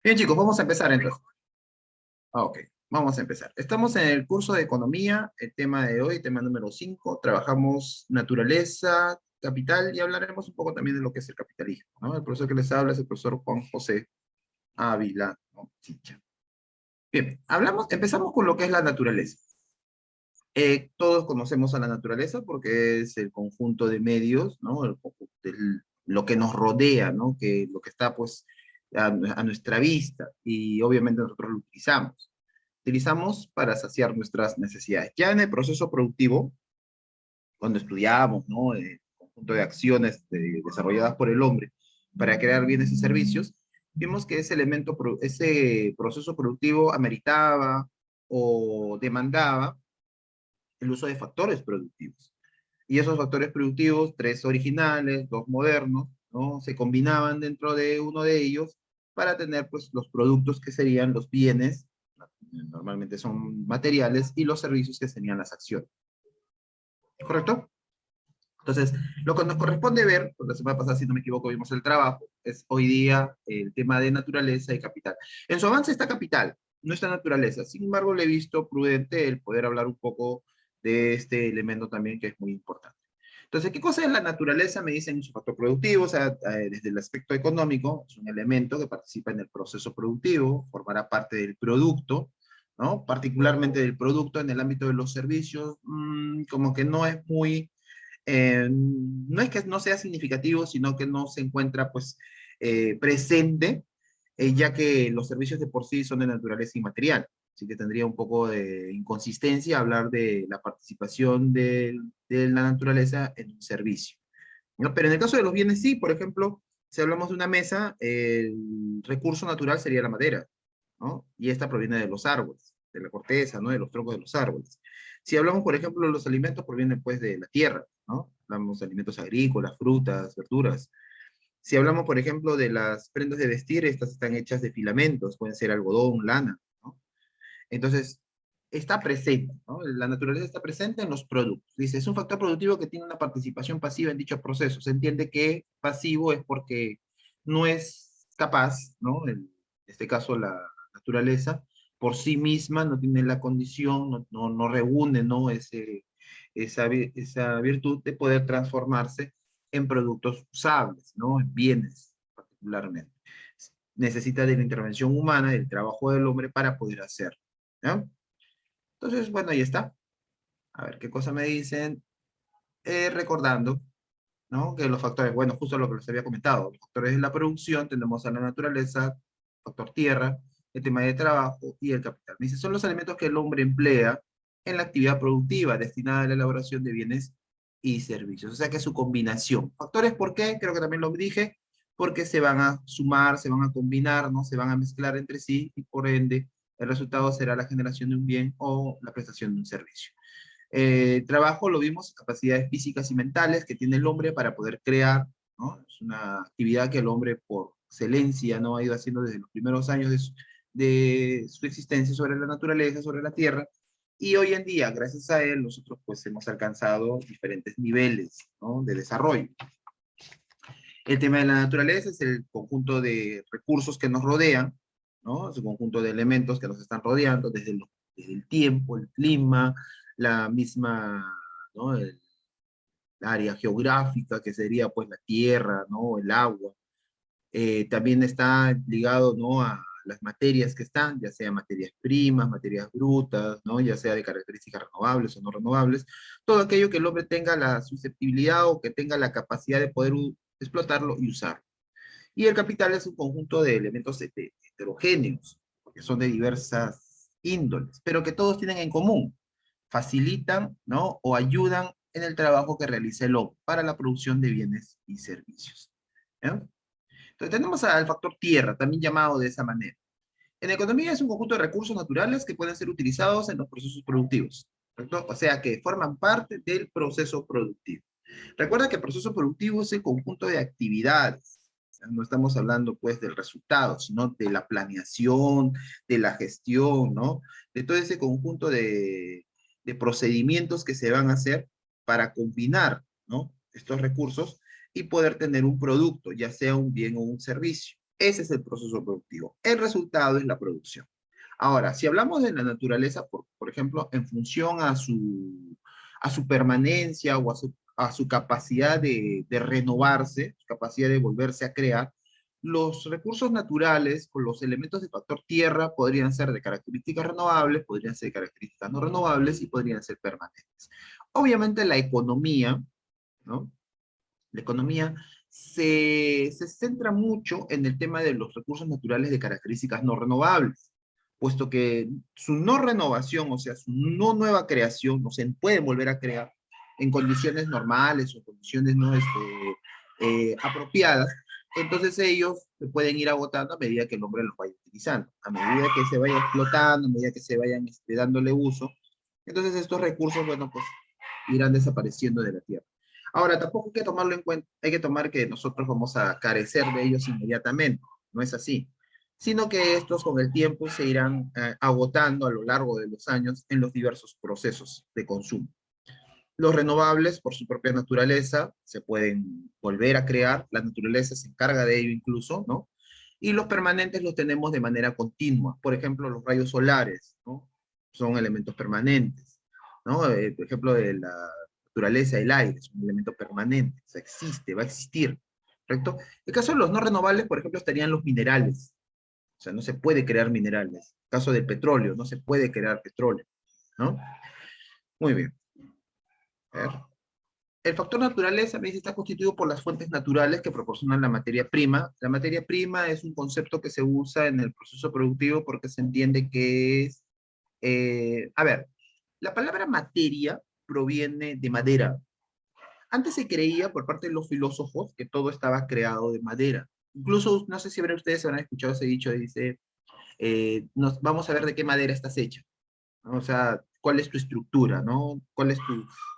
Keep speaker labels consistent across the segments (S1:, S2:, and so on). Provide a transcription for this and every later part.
S1: Bien, chicos, vamos a empezar entonces. Ok, vamos a empezar. Estamos en el curso de economía, el tema de hoy, tema número 5. Trabajamos naturaleza, capital y hablaremos un poco también de lo que es el capitalismo, ¿no? El profesor que les habla es el profesor Juan José Ávila, ¿no? Chicha. Bien, empezamos con lo que es la naturaleza. Todos conocemos a la naturaleza porque es el conjunto de medios, ¿no? Lo que nos rodea, ¿no? Lo que está, pues, a nuestra vista y obviamente nosotros lo utilizamos. Utilizamos para saciar nuestras necesidades. Ya en el proceso productivo, cuando estudiamos, ¿no? El conjunto de acciones desarrolladas por el hombre para crear bienes y servicios, vimos que ese proceso productivo ameritaba o demandaba el uso de factores productivos. Y esos factores productivos, tres originales, dos modernos, ¿no? Se combinaban dentro de uno de ellos para tener pues los productos que serían los bienes, normalmente son materiales, y los servicios que serían las acciones. ¿Correcto? Entonces, lo que nos corresponde ver, porque la semana pasada, si no me equivoco, vimos el trabajo, es hoy día el tema de naturaleza y capital. En su avance está capital, no está naturaleza. Sin embargo, le he visto prudente el poder hablar un poco de este elemento también que es muy importante. Entonces, ¿qué cosa es la naturaleza? Me dicen su factor productivo, o sea, desde el aspecto económico, es un elemento que participa en el proceso productivo, formará parte del producto, ¿no? Particularmente del producto en el ámbito de los servicios, como que no es muy no es que no sea significativo, sino que no se encuentra pues presente, ya que los servicios de por sí son de naturaleza inmaterial. Así que tendría un poco de inconsistencia hablar de la participación de la naturaleza en un servicio, ¿no? Pero en el caso de los bienes sí, por ejemplo, si hablamos de una mesa, el recurso natural sería la madera, ¿no? Y esta proviene de los árboles, de la corteza, ¿no? De los troncos de los árboles. Si hablamos, por ejemplo, de los alimentos, provienen pues de la tierra, ¿no? Hablamos de alimentos agrícolas, frutas, verduras. Si hablamos, por ejemplo, de las prendas de vestir, estas están hechas de filamentos, pueden ser algodón, lana, ¿no? Entonces, está presente, ¿no? La naturaleza está presente en los productos. Dice, es un factor productivo que tiene una participación pasiva en dicho proceso. Se entiende que pasivo es porque no es capaz, ¿no? En este caso, la naturaleza, por sí misma no tiene la condición, no reúne, ¿no? Esa virtud de poder transformarse en productos usables, ¿no? En bienes, particularmente. Necesita de la intervención humana, del trabajo del hombre para poder hacerlo, ¿no? Entonces, bueno, ahí está. A ver, ¿qué cosa me dicen? Recordando, ¿no? Que los factores, bueno, justo lo que les había comentado, los factores de la producción, tenemos a la naturaleza, factor tierra, el tema de trabajo y el capital. Me dice, son los elementos que el hombre emplea en la actividad productiva destinada a la elaboración de bienes y servicios. O sea que es su combinación. Factores, ¿por qué? Creo que también lo dije, porque se van a sumar, se van a combinar, ¿no? Se van a mezclar entre sí y por ende el resultado será la generación de un bien o la prestación de un servicio. Trabajo, lo vimos, capacidades físicas y mentales que tiene el hombre para poder crear, ¿no? Es una actividad que el hombre por excelencia, ¿no? Ha ido haciendo desde los primeros años de su existencia sobre la naturaleza, sobre la tierra, y hoy en día, gracias a él, nosotros pues hemos alcanzado diferentes niveles, ¿no? De desarrollo. El tema de la naturaleza es el conjunto de recursos que nos rodean, ¿no? Es un conjunto de elementos que nos están rodeando, desde el tiempo, el clima, la misma, ¿no? El área geográfica, que sería pues la tierra, ¿no? El agua. También está ligado, ¿no? A las materias que están, ya sea materias primas, materias brutas, ¿no? Ya sea de características renovables o no renovables, todo aquello que el hombre tenga la susceptibilidad o que tenga la capacidad de poder explotarlo y usarlo. Y el capital es un conjunto de elementos heterogéneos, porque son de diversas índoles, pero que todos tienen en común, facilitan, ¿no? O ayudan en el trabajo que realiza el hombre para la producción de bienes y servicios. ¿Ya? Entonces tenemos al factor tierra, también llamado de esa manera. En economía es un conjunto de recursos naturales que pueden ser utilizados en los procesos productivos, ¿correcto? O sea que forman parte del proceso productivo. Recuerda que el proceso productivo es el conjunto de actividades. O sea, no estamos hablando pues del resultado, sino de la planeación, de la gestión, ¿no? De todo ese conjunto de procedimientos que se van a hacer para combinar, ¿no? Estos recursos y poder tener un producto, ya sea un bien o un servicio. Ese es el proceso productivo. El resultado es la producción. Ahora, si hablamos de la naturaleza, por ejemplo, en función a su permanencia o a su capacidad de renovarse, su capacidad de volverse a crear, los recursos naturales o los elementos de factor tierra podrían ser de características renovables, podrían ser de características no renovables y podrían ser permanentes. Obviamente la economía, ¿no? La economía se centra mucho en el tema de los recursos naturales de características no renovables, puesto que su no renovación, o sea, su no nueva creación, no se pueden volver a crear en condiciones normales o condiciones no apropiadas, entonces ellos se pueden ir agotando a medida que el hombre los vaya utilizando, a medida que se vaya explotando, a medida que se vayan dándole uso, entonces estos recursos, bueno, pues irán desapareciendo de la tierra. Ahora, tampoco hay que tomarlo en cuenta, hay que tomar que nosotros vamos a carecer de ellos inmediatamente, no es así, sino que estos con el tiempo se irán agotando a lo largo de los años en los diversos procesos de consumo. Los renovables, por su propia naturaleza, se pueden volver a crear, la naturaleza se encarga de ello incluso, ¿no? Y los permanentes los tenemos de manera continua. Por ejemplo, los rayos solares, ¿no? Son elementos permanentes, ¿no? Por ejemplo, de la naturaleza del aire, es un elemento permanente, o sea, existe, va a existir, ¿correcto? En el caso de los no renovables, por ejemplo, estarían los minerales, o sea, no se puede crear minerales. En el caso del petróleo, no se puede crear petróleo, ¿no? Muy bien. A ver. El factor naturaleza me dice está constituido por las fuentes naturales que proporcionan la materia prima. La materia prima es un concepto que se usa en el proceso productivo porque se entiende que es, a ver, la palabra materia proviene de madera. Antes se creía por parte de los filósofos que todo estaba creado de madera. Incluso, no sé si ustedes habrán escuchado ese dicho, dice, vamos a ver de qué madera estás hecha, ¿no? O sea, cuál es tu estructura, ¿no? ¿Cuál es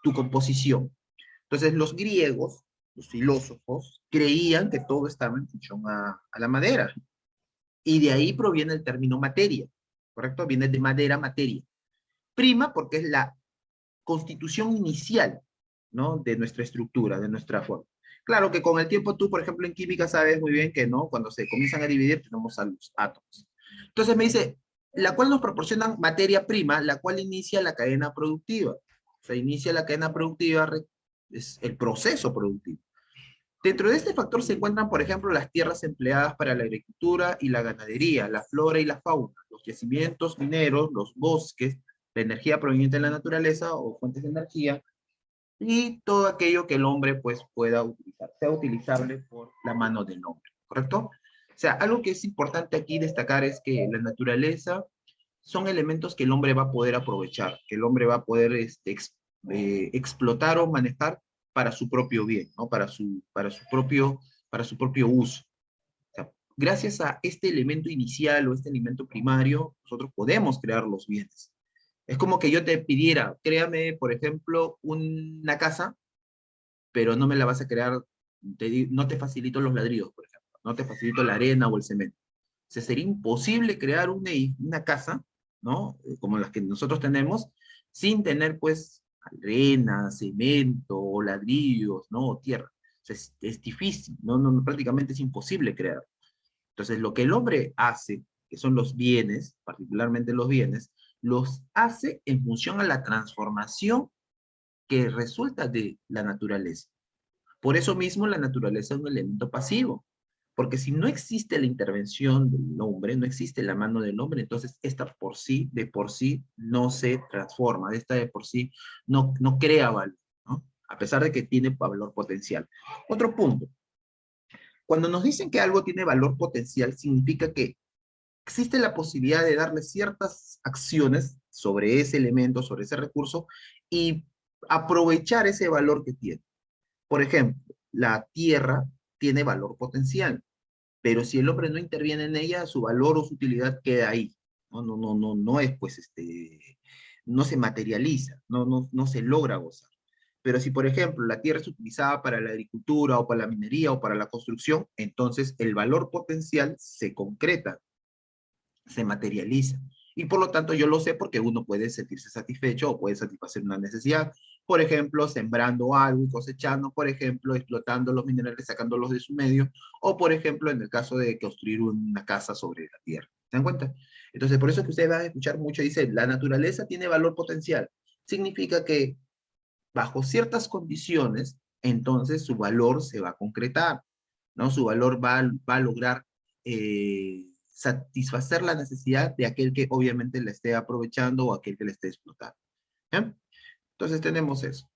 S1: tu composición? Entonces los griegos, los filósofos, creían que todo estaba en función a la madera. Y de ahí proviene el término materia, ¿correcto? Viene de madera, materia. Prima porque es la constitución inicial, ¿no? De nuestra estructura, de nuestra forma. Claro que con el tiempo tú, por ejemplo, en química sabes muy bien que, ¿no? Cuando se comienzan a dividir tenemos a los átomos. Entonces me dice, la cual nos proporcionan materia prima, la cual inicia la cadena productiva. O sea, inicia la cadena productiva, es el proceso productivo. Dentro de este factor se encuentran, por ejemplo, las tierras empleadas para la agricultura y la ganadería, la flora y la fauna, los yacimientos mineros, los bosques, la energía proveniente de la naturaleza o fuentes de energía, y todo aquello que el hombre pues pueda utilizar, sea utilizable por la mano del hombre, ¿correcto? O sea, algo que es importante aquí destacar es que la naturaleza son elementos que el hombre va a poder aprovechar, que el hombre va a poder explotar o manejar para su propio bien, ¿no? Para su propio uso. O sea, gracias a este elemento inicial o este elemento primario, nosotros podemos crear los bienes. Es como que yo te pidiera, créame, por ejemplo, una casa, pero no me la vas a crear, no te facilito los ladrillos, por ejemplo, no te facilito la arena o el cemento. O sea, sería imposible crear una casa, ¿no? Como las que nosotros tenemos, sin tener, pues, arena, cemento, o ladrillos, ¿no? O tierra. O sea, es difícil, ¿no? Prácticamente es imposible crear. Entonces, lo que el hombre hace, que son los bienes, particularmente los bienes, los hace en función a la transformación que resulta de la naturaleza. Por eso mismo la naturaleza es un elemento pasivo, porque si no existe la intervención del hombre, no existe la mano del hombre, entonces esta de por sí, no se transforma, esta de por sí no crea valor, ¿no? A pesar de que tiene valor potencial. Otro punto, cuando nos dicen que algo tiene valor potencial, significa que existe la posibilidad de darle ciertas acciones sobre ese elemento, sobre ese recurso, y aprovechar ese valor que tiene. Por ejemplo, la tierra tiene valor potencial, pero si el hombre no interviene en ella, su valor o su utilidad queda ahí. No es, pues, no se materializa, no se logra gozar. Pero si, por ejemplo, la tierra es utilizada para la agricultura o para la minería o para la construcción, entonces el valor potencial se concreta, se materializa. Y por lo tanto yo lo sé porque uno puede sentirse satisfecho o puede satisfacer una necesidad. Por ejemplo, sembrando algo y cosechando, por ejemplo, explotando los minerales, sacándolos de su medio, o por ejemplo, en el caso de construir una casa sobre la tierra. ¿Se dan cuenta? Entonces, por eso es que ustedes van a escuchar mucho, dice, la naturaleza tiene valor potencial. Significa que bajo ciertas condiciones, entonces su valor se va a concretar, ¿no? Su valor va a lograr satisfacer la necesidad de aquel que obviamente le esté aprovechando o aquel que le esté explotando. ¿Ya? Entonces tenemos eso.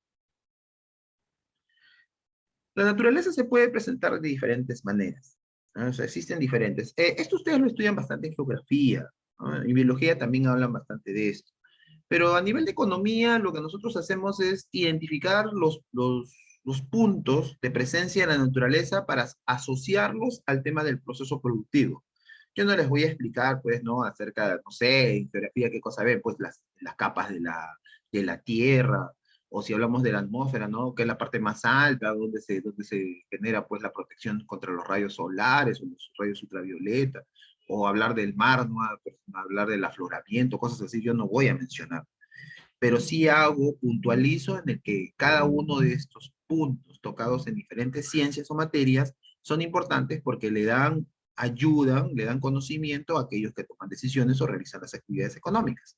S1: La naturaleza se puede presentar de diferentes maneras, ¿no? O sea, existen diferentes. Esto ustedes lo estudian bastante en geografía, ¿no? En biología también hablan bastante de esto. Pero a nivel de economía, lo que nosotros hacemos es identificar los puntos de presencia de la naturaleza para asociarlos al tema del proceso productivo. Yo no les voy a explicar, pues, ¿no? Acerca, no sé, en geografía, qué cosa ven, pues, las capas de la Tierra, o si hablamos de la atmósfera, ¿no? Que es la parte más alta, donde se genera, pues, la protección contra los rayos solares o los rayos ultravioleta, o hablar del mar, ¿no? Hablar del afloramiento, cosas así, yo no voy a mencionar. Pero sí hago, puntualizo en el que cada uno de estos puntos tocados en diferentes ciencias o materias son importantes porque ayudan, le dan conocimiento a aquellos que toman decisiones o realizan las actividades económicas.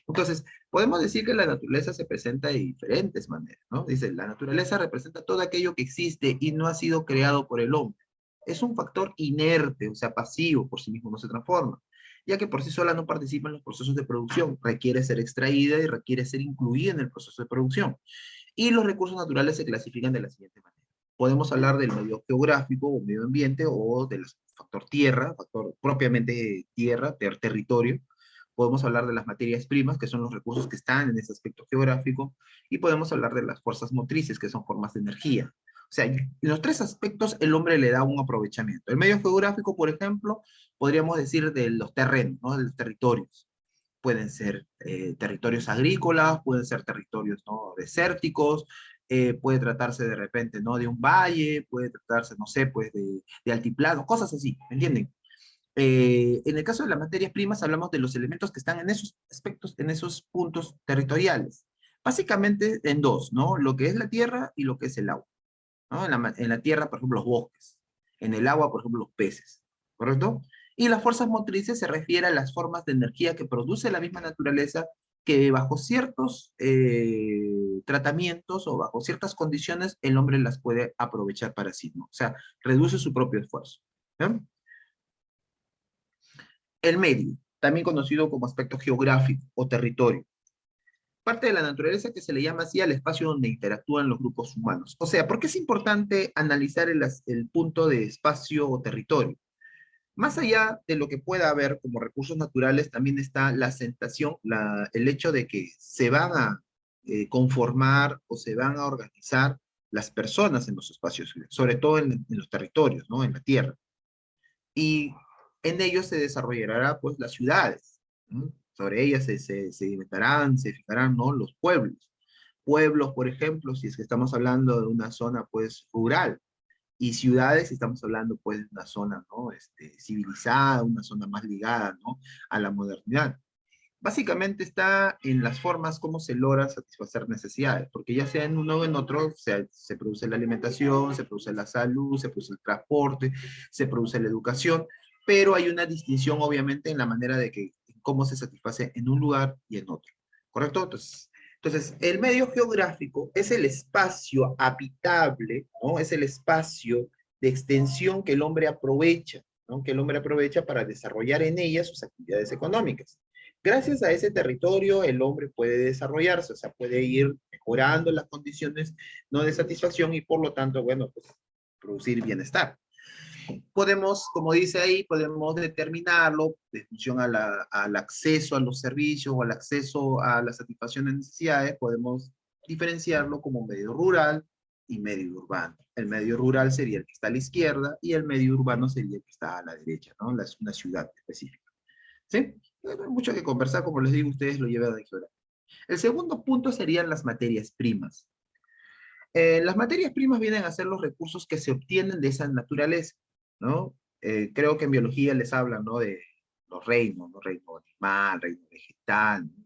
S1: Entonces, podemos decir que la naturaleza se presenta de diferentes maneras, ¿no? Dice, la naturaleza representa todo aquello que existe y no ha sido creado por el hombre. Es un factor inerte, o sea, pasivo, por sí mismo no se transforma, ya que por sí sola no participa en los procesos de producción, requiere ser extraída y requiere ser incluida en el proceso de producción. Y los recursos naturales se clasifican de la siguiente manera. Podemos hablar del medio geográfico o medio ambiente o del factor tierra, factor propiamente tierra, territorio. Podemos hablar de las materias primas, que son los recursos que están en ese aspecto geográfico, y podemos hablar de las fuerzas motrices, que son formas de energía. O sea, en los tres aspectos el hombre le da un aprovechamiento. El medio geográfico, por ejemplo, podríamos decir de los terrenos, ¿no? De los territorios. Pueden ser territorios agrícolas, pueden ser territorios, ¿no? Desérticos, puede tratarse de repente, ¿no? De un valle, puede tratarse, no sé, pues de altiplano, cosas así, ¿me entienden? En el caso de las materias primas hablamos de los elementos que están en esos aspectos, en esos puntos territoriales. Básicamente en dos, ¿no? Lo que es la tierra y lo que es el agua, ¿no? En la tierra, por ejemplo, los bosques. En el agua, por ejemplo, los peces. ¿Correcto? Y las fuerzas motrices se refiere a las formas de energía que produce la misma naturaleza que bajo ciertos tratamientos o bajo ciertas condiciones el hombre las puede aprovechar para sí, ¿no? O sea, reduce su propio esfuerzo. ¿Ya? El medio, también conocido como aspecto geográfico o territorio. Parte de la naturaleza que se le llama así al espacio donde interactúan los grupos humanos. O sea, ¿por qué es importante analizar el punto de espacio o territorio? Más allá de lo que pueda haber como recursos naturales, también está la asentación, el hecho de que se van a conformar o se van a organizar las personas en los espacios, sobre todo en los territorios, ¿no? En la tierra. Y en ellos se desarrollará pues las ciudades, ¿no? Sobre ellas se inventarán, se fijarán, ¿no? Los pueblos. Pueblos, por ejemplo, si es que estamos hablando de una zona pues rural, y ciudades, si estamos hablando pues de una zona, ¿no? Civilizada, una zona más ligada, ¿no? A la modernidad. Básicamente está en las formas como se logra satisfacer necesidades, porque ya sea en uno o en otro, se produce la alimentación, se produce la salud, se produce el transporte, se produce la educación, pero hay una distinción obviamente en la manera de que, cómo se satisface en un lugar y en otro, ¿correcto? Entonces, el medio geográfico es el espacio habitable, ¿no? Es el espacio de extensión que el hombre aprovecha, ¿no? Que el hombre aprovecha para desarrollar en ella sus actividades económicas. Gracias a ese territorio, el hombre puede desarrollarse, o sea, puede ir mejorando las condiciones, ¿no? De satisfacción y por lo tanto, bueno, pues producir bienestar. Podemos, como dice ahí, podemos determinarlo de función al acceso a los servicios o al acceso a la satisfacción de necesidades, podemos diferenciarlo como medio rural y medio urbano. El medio rural sería el que está a la izquierda y el medio urbano sería el que está a la derecha, ¿no? Una ciudad específica. ¿Sí? No hay mucho que conversar, como les digo, ustedes lo llevan de geografía. El segundo punto serían las materias primas. Las materias primas vienen a ser los recursos que se obtienen de esa naturaleza, ¿no? Creo que en biología les hablan, ¿no? De los reinos, ¿no? Reino animal, reino vegetal, ¿no?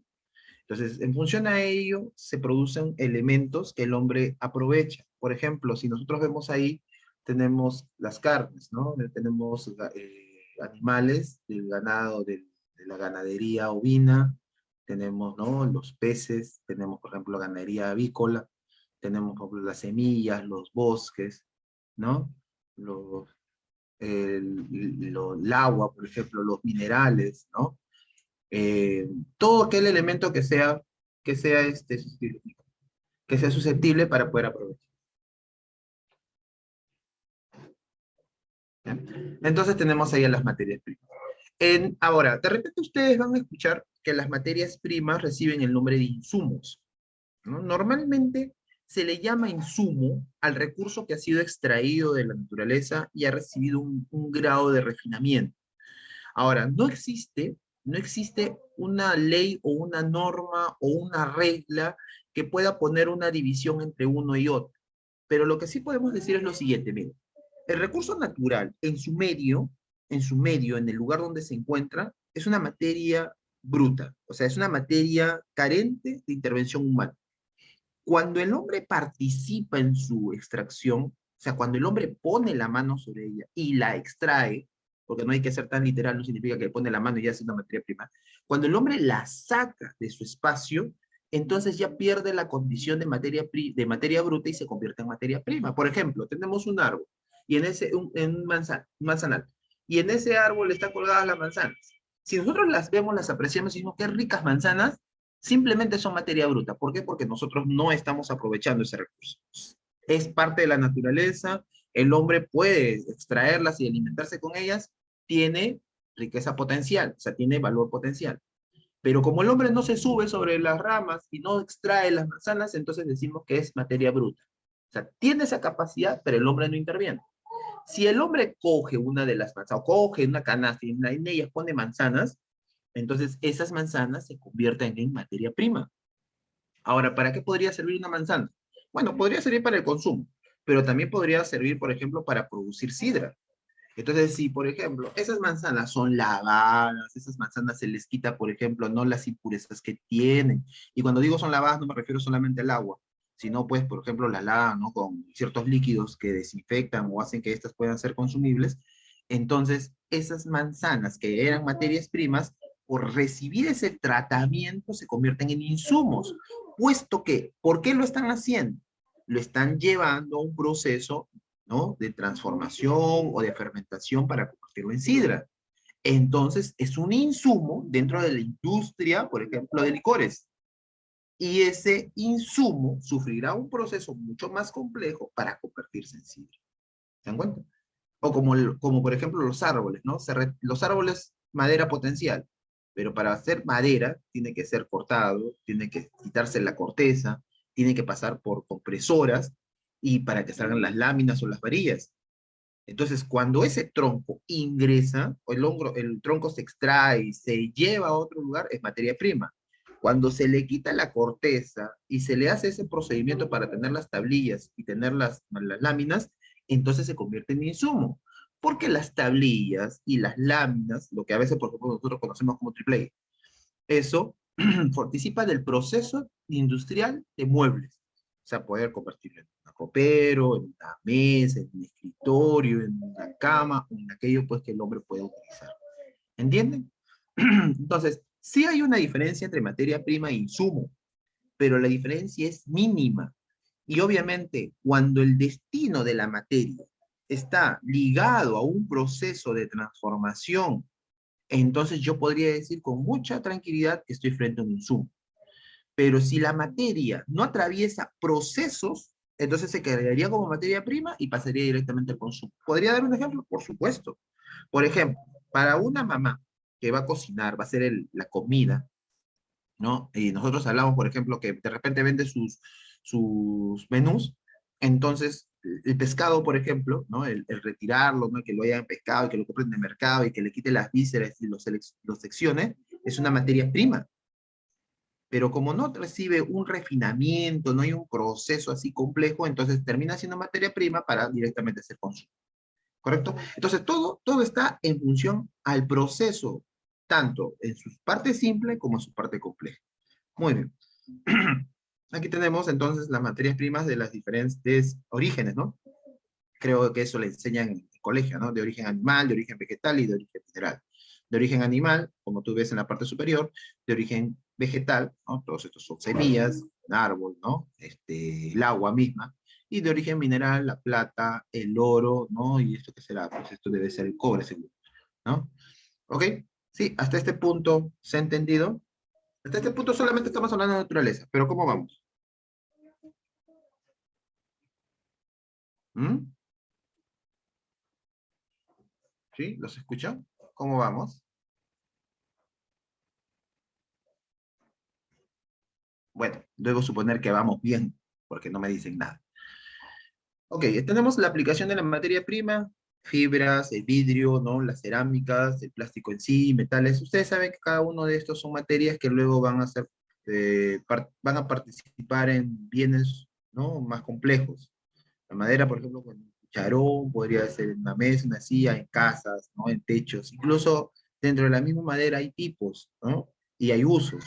S1: Entonces, en función a ello, se producen elementos que el hombre aprovecha. Por ejemplo, si nosotros vemos ahí, tenemos las carnes, ¿no? Tenemos animales del ganado, de la ganadería ovina, tenemos, ¿no? Los peces, tenemos, por ejemplo, ganadería avícola, tenemos, por ejemplo, las semillas, los bosques, ¿no? Los, el agua, por ejemplo, los minerales, ¿no? Todo aquel elemento que sea susceptible para poder aprovechar. ¿Ya? Entonces tenemos ahí a las materias primas. Ahora, de repente ustedes van a escuchar que las materias primas reciben el nombre de insumos, ¿no? Normalmente se le llama insumo al recurso que ha sido extraído de la naturaleza y ha recibido un grado de refinamiento. Ahora, no existe una ley o una norma o una regla que pueda poner una división entre uno y otro. Pero lo que sí podemos decir es lo siguiente, miren, el recurso natural en el lugar donde se encuentra, es una materia bruta, o sea, es una materia carente de intervención humana. Cuando el hombre participa en su extracción, o sea, cuando el hombre pone la mano sobre ella y la extrae, porque no hay que ser tan literal, no significa que pone la mano y ya es una materia prima, cuando el hombre la saca de su espacio, entonces ya pierde la condición de materia bruta y se convierte en materia prima. Por ejemplo, tenemos un árbol y en un manzanal, y en ese árbol están colgadas las manzanas. Si nosotros las vemos, las apreciamos y decimos, qué ricas manzanas, simplemente son materia bruta. ¿Por qué? Porque nosotros no estamos aprovechando ese recurso. Es parte de la naturaleza, el hombre puede extraerlas y alimentarse con ellas, tiene riqueza potencial, o sea, tiene valor potencial. Pero como el hombre no se sube sobre las ramas y no extrae las manzanas, entonces decimos que es materia bruta. O sea, tiene esa capacidad, pero el hombre no interviene. Si el hombre coge una de las manzanas, o coge una canasta y en ella pone manzanas, entonces esas manzanas se convierten en materia prima. Ahora, ¿para qué podría servir una manzana? Bueno, podría servir para el consumo, pero también podría servir, por ejemplo, para producir sidra. Entonces, si, por ejemplo, esas manzanas son lavadas, esas manzanas se les quita, por ejemplo, no las impurezas que tienen. Y cuando digo son lavadas, no me refiero solamente al agua, sino, pues, por ejemplo, la lavan, ¿no? Con ciertos líquidos que desinfectan o hacen que estas puedan ser consumibles. Entonces, esas manzanas que eran materias primas, por recibir ese tratamiento, se convierten en insumos, puesto que, ¿por qué lo están haciendo? Lo están llevando a un proceso, ¿no? De transformación o de fermentación para convertirlo en sidra. Entonces, es un insumo dentro de la industria, por ejemplo, de licores. Y ese insumo sufrirá un proceso mucho más complejo para convertirse en sidra. ¿Se dan cuenta? O como por ejemplo los árboles, ¿no? Los árboles, madera potencial, pero para hacer madera tiene que ser cortado, tiene que quitarse la corteza, tiene que pasar por compresoras y para que salgan las láminas o las varillas. Entonces, cuando ese tronco ingresa, o el tronco se extrae y se lleva a otro lugar, es materia prima. Cuando se le quita la corteza y se le hace ese procedimiento para tener las tablillas y tener las láminas, entonces se convierte en insumo. Porque las tablillas y las láminas, lo que a veces, por ejemplo, nosotros conocemos como triple A, eso participa del proceso industrial de muebles. O sea, poder convertirlo en un ropero, en una mesa, en un escritorio, en una cama, en aquello pues que el hombre puede utilizar. ¿Entienden? Entonces, sí hay una diferencia entre materia prima e insumo, pero la diferencia es mínima. Y obviamente, cuando el destino de la materia está ligado a un proceso de transformación, entonces yo podría decir con mucha tranquilidad que estoy frente a un insumo. Pero si la materia no atraviesa procesos, entonces se quedaría como materia prima y pasaría directamente al consumo. ¿Podría dar un ejemplo? Por supuesto. Por ejemplo, para una mamá que va a cocinar, va a hacer la comida, ¿no? Y nosotros hablamos, por ejemplo, que de repente vende sus menús, entonces el pescado, por ejemplo, ¿no? El retirarlo, ¿no? Que lo hayan pescado y que lo compren de mercado y que le quite las vísceras y los seccione, es una materia prima. Pero como no recibe un refinamiento, no hay un proceso así complejo, entonces termina siendo materia prima para directamente ser consumo. ¿Correcto? Entonces todo está en función al proceso, tanto en su parte simple como en su parte compleja. Muy bien. Aquí tenemos entonces las materias primas de las diferentes orígenes, ¿no? Creo que eso le enseñan en el colegio, ¿no? De origen animal, de origen vegetal y de origen mineral. De origen animal, como tú ves en la parte superior, de origen vegetal, ¿no? Todos estos son semillas, un árbol, ¿no? El agua misma. Y de origen mineral, la plata, el oro, ¿no? ¿Y esto qué será? Pues esto debe ser el cobre, seguro, ¿no? ¿Ok? Sí, hasta este punto se ha entendido. Hasta este punto solamente estamos hablando de naturaleza, pero ¿cómo vamos? ¿Mm? ¿Sí? ¿Los escucho? ¿Cómo vamos? Bueno, debo suponer que vamos bien, porque no me dicen nada. Ok, tenemos la aplicación de la materia prima, fibras, el vidrio, ¿no? Las cerámicas, el plástico en sí, metales. Ustedes saben que cada uno de estos son materias que luego van a ser, van a participar en bienes, ¿no? Más complejos. La madera, por ejemplo, con un cucharón, podría ser en una mesa, una silla, en casas, ¿no? En techos. Incluso dentro de la misma madera hay tipos, ¿no? Y hay usos.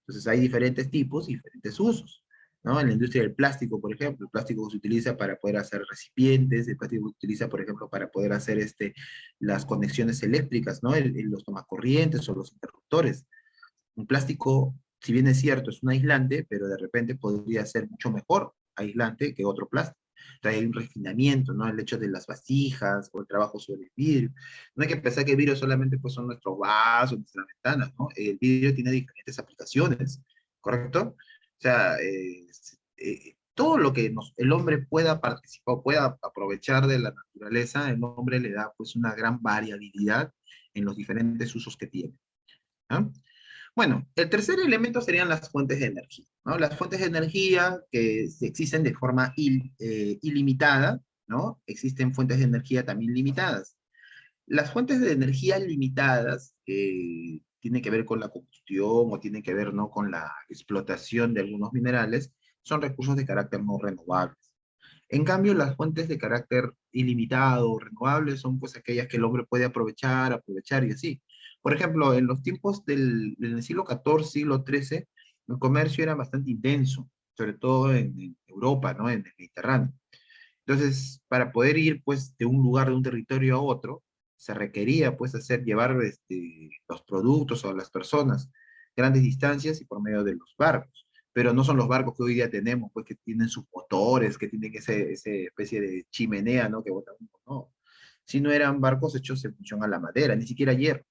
S1: Entonces hay diferentes tipos y diferentes usos, ¿no? En la industria del plástico, por ejemplo, el plástico se utiliza para poder hacer recipientes, el plástico se utiliza, por ejemplo, para poder hacer las conexiones eléctricas, ¿no? Los tomacorrientes o los interruptores. Un plástico, si bien es cierto, es un aislante, pero de repente podría ser mucho mejor aislante que otro plástico. Entonces hay un refinamiento, ¿no? El hecho de las vasijas o el trabajo sobre el vidrio. No hay que pensar que el vidrio solamente pues, son nuestros vasos, nuestras ventanas, ¿no? El vidrio tiene diferentes aplicaciones, ¿correcto? O sea, todo lo que el hombre pueda participar, pueda aprovechar de la naturaleza, el hombre le da pues una gran variabilidad en los diferentes usos que tiene. ¿No? Bueno, el tercer elemento serían las fuentes de energía, ¿no? Las fuentes de energía que existen de forma ilimitada, ¿no? Existen fuentes de energía también limitadas. Las fuentes de energía limitadas tienen que ver con la combustión o tienen que ver, ¿no? Con la explotación de algunos minerales, son recursos de carácter no renovables. En cambio, las fuentes de carácter ilimitado o renovables son pues aquellas que el hombre puede aprovechar, aprovechar y así. Por ejemplo, en los tiempos del siglo XIV, siglo XIII, el comercio era bastante intenso, sobre todo en Europa, ¿no? En el Mediterráneo. Entonces, para poder ir pues de un lugar, de un territorio a otro, se requería pues llevar los productos o las personas grandes distancias y por medio de los barcos. Pero no son los barcos que hoy día tenemos, pues que tienen sus motores, que tienen ese especie de chimenea, ¿no? Que botan humo, no. Sino eran barcos hechos en función a la madera, ni siquiera hierro.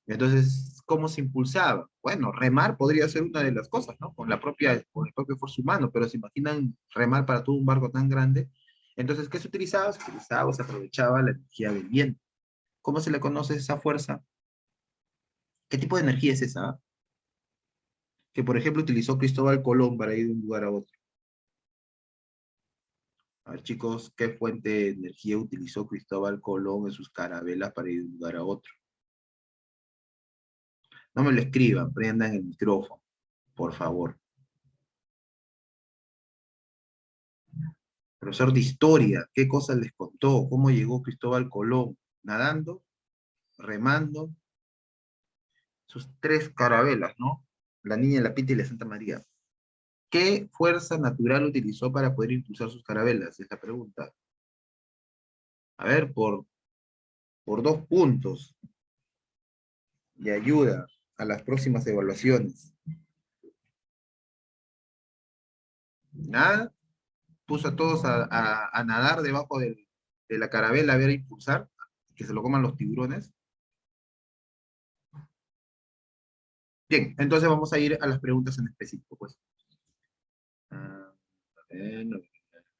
S1: Entonces, ¿cómo se impulsaba? Bueno, remar podría ser una de las cosas, ¿no? Con el propio esfuerzo humano, pero se imaginan remar para todo un barco tan grande. Entonces, ¿qué se utilizaba? Se utilizaba o se aprovechaba la energía del viento. ¿Cómo se le conoce esa fuerza? ¿Qué tipo de energía es esa? Que, por ejemplo, utilizó Cristóbal Colón para ir de un lugar a otro. A ver, chicos, ¿qué fuente de energía utilizó Cristóbal Colón en sus carabelas para ir de un lugar a otro? No me lo escriban, prendan el micrófono, por favor. Profesor de historia, ¿qué cosas les contó? ¿Cómo llegó Cristóbal Colón? Nadando, remando, sus tres carabelas, ¿no? La Niña, la Pinta y la Santa María. ¿Qué fuerza natural utilizó para poder impulsar sus carabelas? Es la pregunta. A ver, por 2 puntos de ayuda a las próximas evaluaciones. Nada, puso a todos a nadar debajo de la carabela a ver a impulsar, que se lo coman los tiburones. Bien, entonces vamos a ir a las preguntas en específico, pues. Ah, bueno,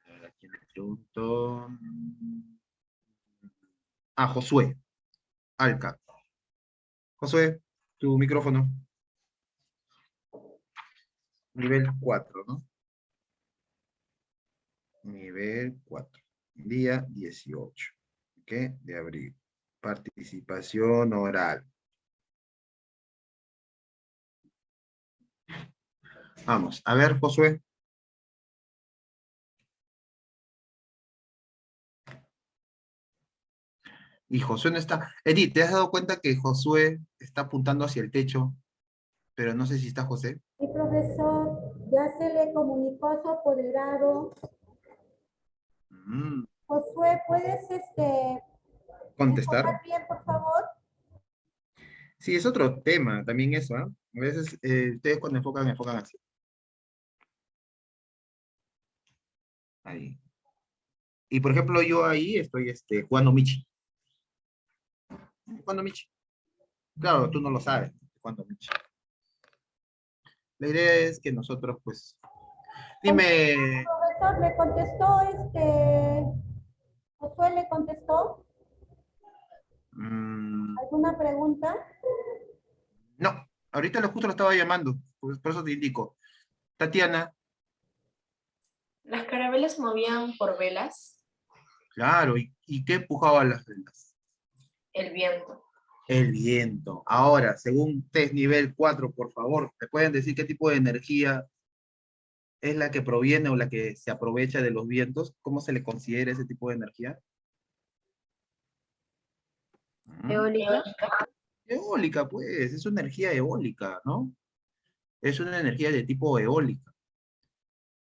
S1: ¿a quién le pregunto? A Josué, Alca. Josué, tu micrófono. Nivel 4, ¿no? Nivel 4. Día 18. ¿Ok? De abril. Participación oral. Vamos, a ver, Josué. Y Josué no está. Edith, ¿te has dado cuenta que Josué está apuntando hacia el techo? pero no sé si está José.
S2: Mi profesor ya se le comunicó a su apoderado.
S1: Mm,
S2: Josué, ¿puedes
S1: contestar.
S2: enfocar bien, por favor?
S1: Sí, es otro tema también eso, ¿ah? A veces ustedes cuando enfocan, enfocan así. Ahí. Y por ejemplo, yo ahí estoy jugando Michi. Jugando Michi. Claro, tú no lo sabes, jugando Michi. La idea es que nosotros, pues, dime,
S2: Profesor, le contestó, Josué le contestó.
S1: mm,
S2: ¿Alguna pregunta?
S1: no, ahorita justo lo estaba llamando, pues, por eso te indico. Tatiana,
S3: Las carabelas se movían por velas,
S1: claro, ¿y qué empujaba las velas?
S3: el viento.
S1: El viento. Ahora, según test nivel 4, por favor, ¿me pueden decir qué tipo de energía es la que proviene o la que se aprovecha de los vientos? ¿Cómo se le considera ese tipo de energía? ¿Mm?
S3: Eólica.
S1: Eólica, pues, es una energía eólica, ¿no? Es una energía de tipo eólica.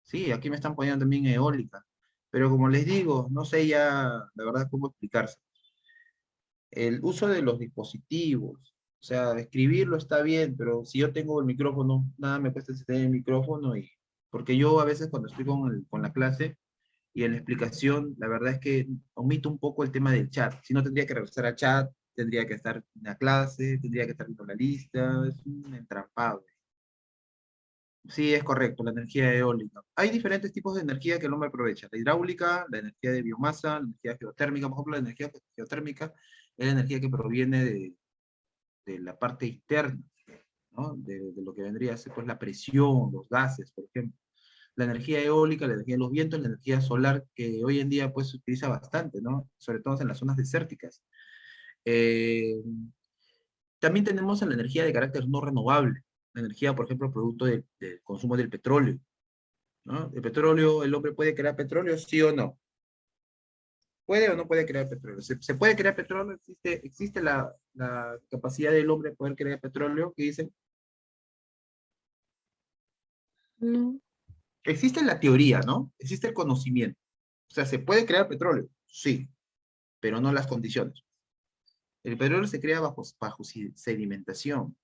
S1: Sí, aquí me están poniendo también eólica. Pero como les digo, no sé ya la verdad cómo explicarse. El uso de los dispositivos, o sea, escribirlo está bien, pero si yo tengo el micrófono, nada me cuesta tener el micrófono y porque yo a veces cuando estoy con la clase y en la explicación, la verdad es que omito un poco el tema del chat. Si no tendría que regresar al chat, tendría que estar en la clase, tendría que estar viendo la lista, es un entrampado. Sí, es correcto, la energía eólica. Hay diferentes tipos de energía que el hombre aprovecha. La hidráulica, la energía de biomasa, la energía geotérmica. Por ejemplo, la energía geotérmica es la energía que proviene de la parte externa, ¿no? De lo que vendría a ser pues, la presión, los gases, por ejemplo. La energía eólica, la energía de los vientos, la energía solar, que hoy en día pues, se utiliza bastante, ¿no? Sobre todo en las zonas desérticas. Eh, También tenemos la energía de carácter no renovable. La energía, por ejemplo, producto del consumo del petróleo, ¿no? El petróleo, ¿el hombre puede crear petróleo, sí o no? ¿Puede o no puede crear petróleo? ¿Se puede crear petróleo? ¿Existe la capacidad del hombre de poder crear petróleo? ¿Qué dicen?
S3: No.
S1: Existe la teoría, ¿no? Existe el conocimiento. O sea, ¿se puede crear petróleo? Sí, pero no las condiciones. El petróleo se crea bajo sedimentación.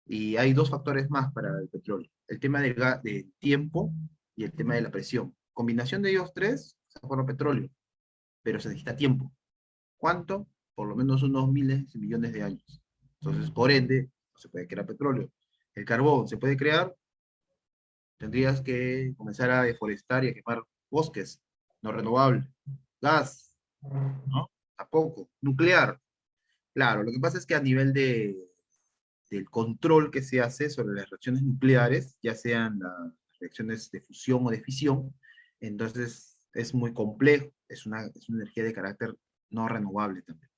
S1: Y hay dos factores más para el petróleo. El tema del tiempo y el tema de la presión. Combinación de ellos tres se forma petróleo, pero se necesita tiempo. ¿Cuánto? Por lo menos unos miles de millones de años. Entonces, por ende, no se puede crear petróleo. El carbón se puede crear, tendrías que comenzar a deforestar y a quemar bosques, no renovable. Gas, ¿no? Tampoco. Nuclear, claro. Lo que pasa es que a nivel del control que se hace sobre las reacciones nucleares, ya sean las reacciones de fusión o de fisión, entonces es muy complejo, es una energía de carácter no renovable también.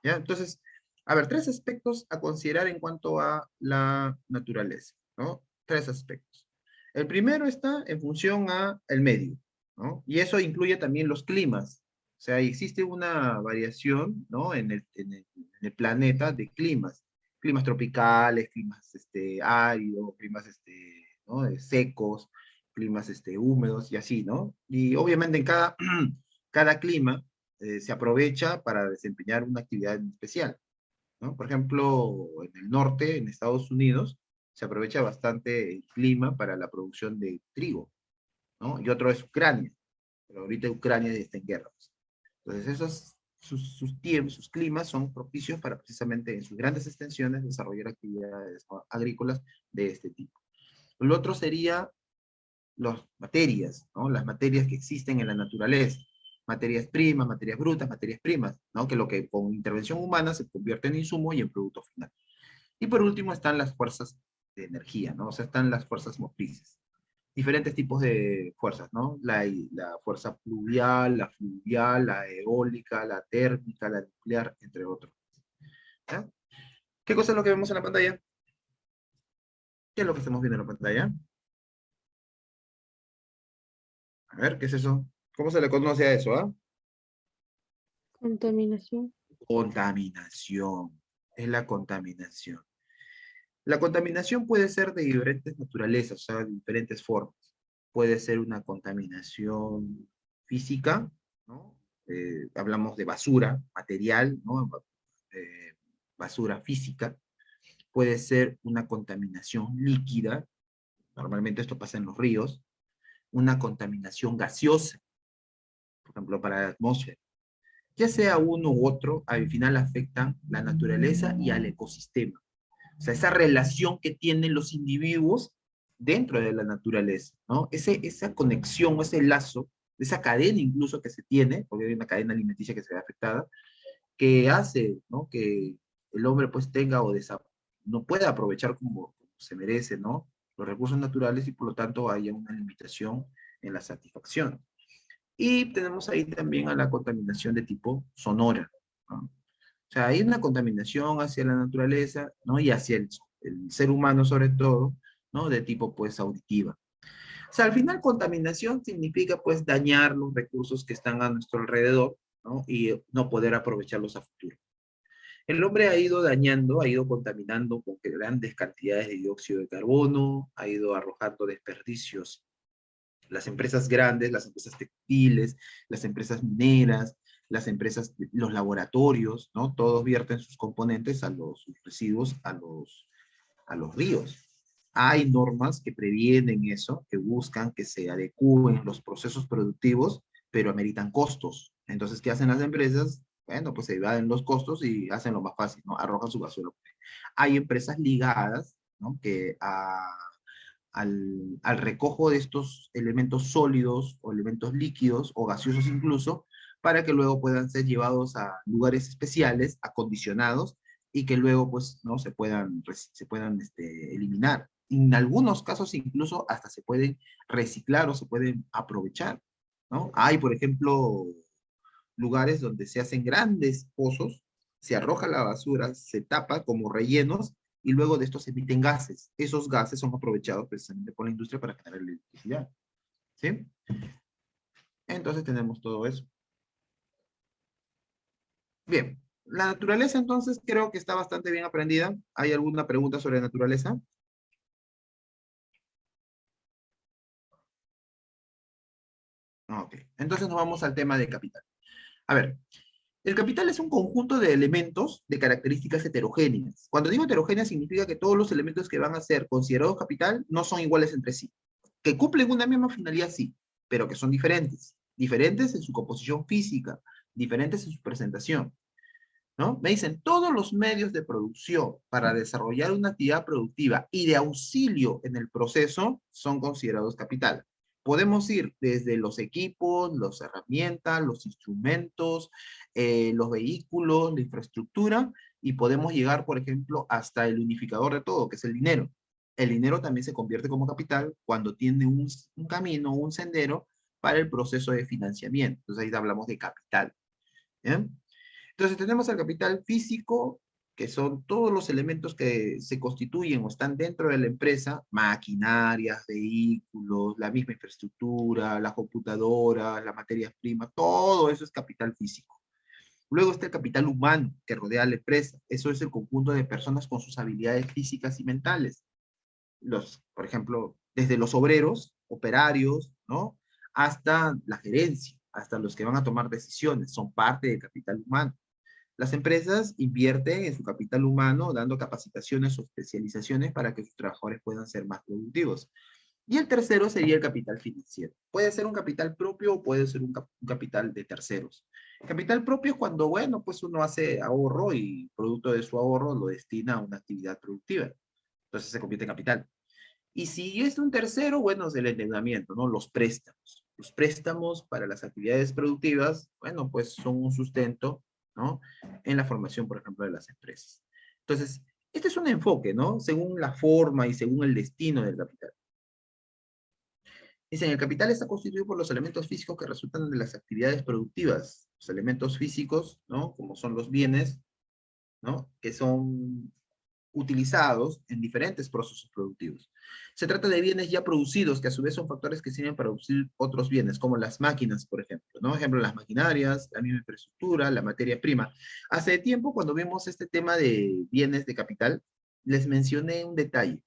S1: ¿Ya? Entonces, a ver, tres aspectos a considerar en cuanto a la naturaleza, ¿no? Tres aspectos. El primero está en función a el medio, ¿no? Y eso incluye también los climas. O sea, existe una variación, ¿no? En el planeta de climas. Climas tropicales, climas áridos, climas ¿no? Secos, climas húmedos y así, ¿no? Y obviamente en cada clima se aprovecha para desempeñar una actividad en especial, ¿no? Por ejemplo, en el norte, en Estados Unidos, se aprovecha bastante el clima para la producción de trigo, ¿no? Y otro es Ucrania, pero ahorita Ucrania está en guerra, pues. Entonces, sus tiempos, sus climas son propicios para precisamente en sus grandes extensiones desarrollar actividades, ¿no? Agrícolas de este tipo. Lo otro sería las materias, ¿no? Las materias que existen en la naturaleza, materias primas, materias brutas, materias primas, ¿no? Que lo que con intervención humana se convierte en insumo y en producto final. Y por último están las fuerzas de energía, ¿no? O sea, están las fuerzas motrices. Diferentes tipos de fuerzas, ¿no? La fuerza pluvial, la fluvial, la eólica, la térmica, la nuclear, entre otros. ¿Ya? ¿Qué cosa es lo que vemos en la pantalla? ¿Qué es lo que estamos viendo en la pantalla? A ver, ¿qué es eso? ¿Cómo se le conoce a eso, ah?
S3: Contaminación.
S1: Contaminación. Es la contaminación. La contaminación puede ser de diferentes naturalezas, o sea, de diferentes formas. Puede ser una contaminación física, ¿no? Hablamos de basura, material, ¿no? Eh, basura física. Puede ser una contaminación líquida, normalmente esto pasa en los ríos. Una contaminación gaseosa, por ejemplo, para la atmósfera. Ya sea uno u otro, al final afectan la naturaleza y al ecosistema. O sea, esa relación que tienen los individuos dentro de la naturaleza, ¿no? Esa conexión, ese lazo, esa cadena incluso que se tiene, porque hay una cadena alimenticia que se ve afectada, que hace, ¿no? Que el hombre pues tenga no pueda aprovechar como se merece, ¿no? Los recursos naturales y por lo tanto haya una limitación en la satisfacción. Y tenemos ahí también a la contaminación de tipo sonora, ¿no? O sea, hay una contaminación hacia la naturaleza, ¿no? Y hacia el ser humano sobre todo, ¿no? De tipo, pues, auditiva. O sea, al final contaminación significa, pues, dañar los recursos que están a nuestro alrededor, ¿no? Y no poder aprovecharlos a futuro. El hombre ha ido dañando, ha ido contaminando con grandes cantidades de dióxido de carbono, ha ido arrojando desperdicios. Las empresas grandes, las empresas textiles, las empresas mineras, las empresas, los laboratorios, ¿no? Todos vierten sus componentes sus residuos a los ríos. Hay normas que previenen eso, que buscan que se adecúen los procesos productivos, pero ameritan costos. Entonces, ¿qué hacen las empresas? Bueno, pues se evaden los costos y hacen lo más fácil, ¿no? Arrojan su basura. Hay empresas ligadas, ¿no? Al recojo de estos elementos sólidos o elementos líquidos o gaseosos incluso, para que luego puedan ser llevados a lugares especiales, acondicionados, y que luego pues no se puedan eliminar. En algunos casos incluso hasta se pueden reciclar o se pueden aprovechar, ¿no? Hay, por ejemplo, lugares donde se hacen grandes pozos, se arroja la basura, se tapa como rellenos y luego de esto se emiten gases. Esos gases son aprovechados precisamente por la industria para generar electricidad. ¿Sí? Entonces tenemos todo eso. Bien, la naturaleza entonces creo que está bastante bien aprendida. ¿Hay alguna pregunta sobre naturaleza? Ok, entonces nos vamos al tema de capital. A ver, el capital es un conjunto de elementos de características heterogéneas. Cuando digo heterogénea significa que todos los elementos que van a ser considerados capital no son iguales entre sí. Que cumplen una misma finalidad, sí, pero que son diferentes. Diferentes en su composición física, diferentes en su presentación, ¿no? Me dicen, todos los medios de producción para desarrollar una actividad productiva y de auxilio en el proceso son considerados capital. Podemos ir desde los equipos, las herramientas, los instrumentos, los vehículos, la infraestructura, y podemos llegar, por ejemplo, hasta el unificador de todo, que es el dinero. El dinero también se convierte como capital cuando tiene un camino, un sendero para el proceso de financiamiento. Entonces ahí hablamos de capital. ¿Bien? Entonces tenemos el capital físico, que son todos los elementos que se constituyen o están dentro de la empresa, maquinarias, vehículos, la misma infraestructura, las computadoras, las materias primas, todo eso es capital físico. Luego está el capital humano que rodea a la empresa. Eso es el conjunto de personas con sus habilidades físicas y mentales. Por ejemplo, desde los obreros, operarios, ¿no? Hasta la gerencia, hasta los que van a tomar decisiones, son parte del capital humano. Las empresas invierten en su capital humano dando capacitaciones o especializaciones para que sus trabajadores puedan ser más productivos. Y el tercero sería el capital financiero. Puede ser un capital propio o puede ser un capital de terceros. Capital propio es cuando, bueno, pues uno hace ahorro y producto de su ahorro lo destina a una actividad productiva. Entonces se convierte en capital. Y si es un tercero, bueno, es el endeudamiento, ¿no? Los préstamos. Los préstamos para las actividades productivas, bueno, pues son un sustento, ¿no? En la formación, por ejemplo, de las empresas. Entonces, este es un enfoque, ¿no? Según la forma y según el destino del capital. Dicen, el capital está constituido por los elementos físicos que resultan de las actividades productivas. Los elementos físicos, ¿no? Como son los bienes, ¿no? Que son utilizados en diferentes procesos productivos. Se trata de bienes ya producidos, que a su vez son factores que sirven para producir otros bienes, como las máquinas, por ejemplo, ¿no? Ejemplo, las maquinarias, la misma infraestructura, la materia prima. Hace tiempo, cuando vimos este tema de bienes de capital, les mencioné un detalle.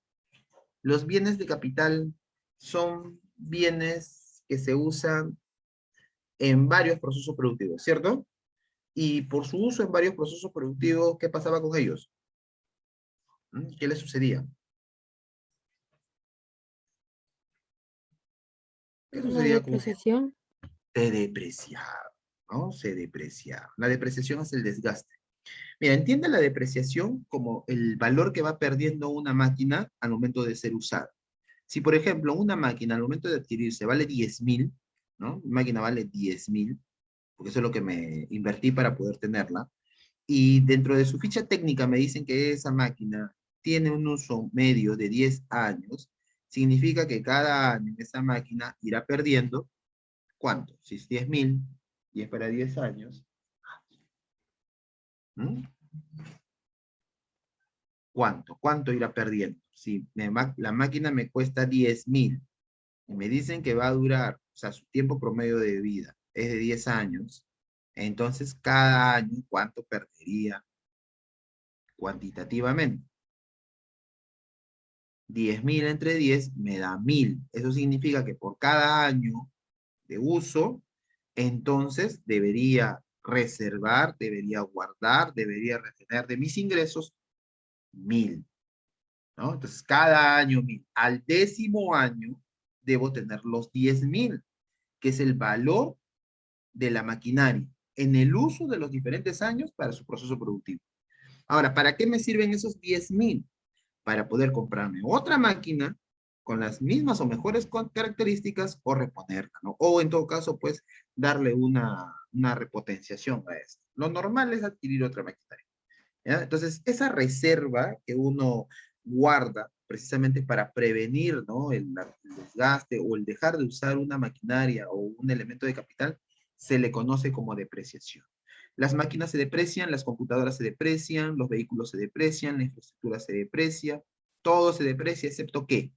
S1: Los bienes de capital son bienes que se usan en varios procesos productivos, ¿cierto? Y por su uso en varios procesos productivos, ¿qué pasaba con ellos? ¿Qué les sucedía? ¿Qué
S4: Una
S1: sucedía con ellos?
S4: depreciación.
S1: Se depreciaba, ¿no? Se depreciaba. La depreciación es el desgaste. Mira, entiende la depreciación como el valor que va perdiendo una máquina al momento de ser usada. Si, por ejemplo, una máquina al momento de adquirirse vale 10.000, ¿no? Una máquina vale 10.000, porque eso es lo que me invertí para poder tenerla, y dentro de su ficha técnica me dicen que esa máquina tiene un uso medio de 10 años, significa que cada año esa máquina irá perdiendo, ¿cuánto? Si es 10.000 y es para 10 años, ¿m? ¿Cuánto? ¿Cuánto irá perdiendo? Si la máquina me cuesta 10.000 y me dicen que va a durar, o sea, su tiempo promedio de vida es de 10 años, entonces cada año, ¿cuánto perdería cuantitativamente? 10.000 entre 10 me da 1.000. Eso significa que por cada año de uso, entonces debería reservar, debería guardar, debería retener de mis ingresos 1.000, ¿no? Entonces, cada año 1.000. Al 10º año, debo tener los 10.000, que es el valor de la maquinaria en el uso de los diferentes años para su proceso productivo. Ahora, ¿para qué me sirven esos 10.000? Para poder comprarme otra máquina con las mismas o mejores características o reponerla, ¿no? O en todo caso, pues, darle una repotenciación a esto. Lo normal es adquirir otra maquinaria, ¿ya? Entonces, esa reserva que uno guarda precisamente para prevenir, ¿no? El desgaste o el dejar de usar una maquinaria o un elemento de capital, se le conoce como depreciación. Las máquinas se deprecian, las computadoras se deprecian, los vehículos se deprecian, la infraestructura se deprecia, todo se deprecia, excepto ¿qué?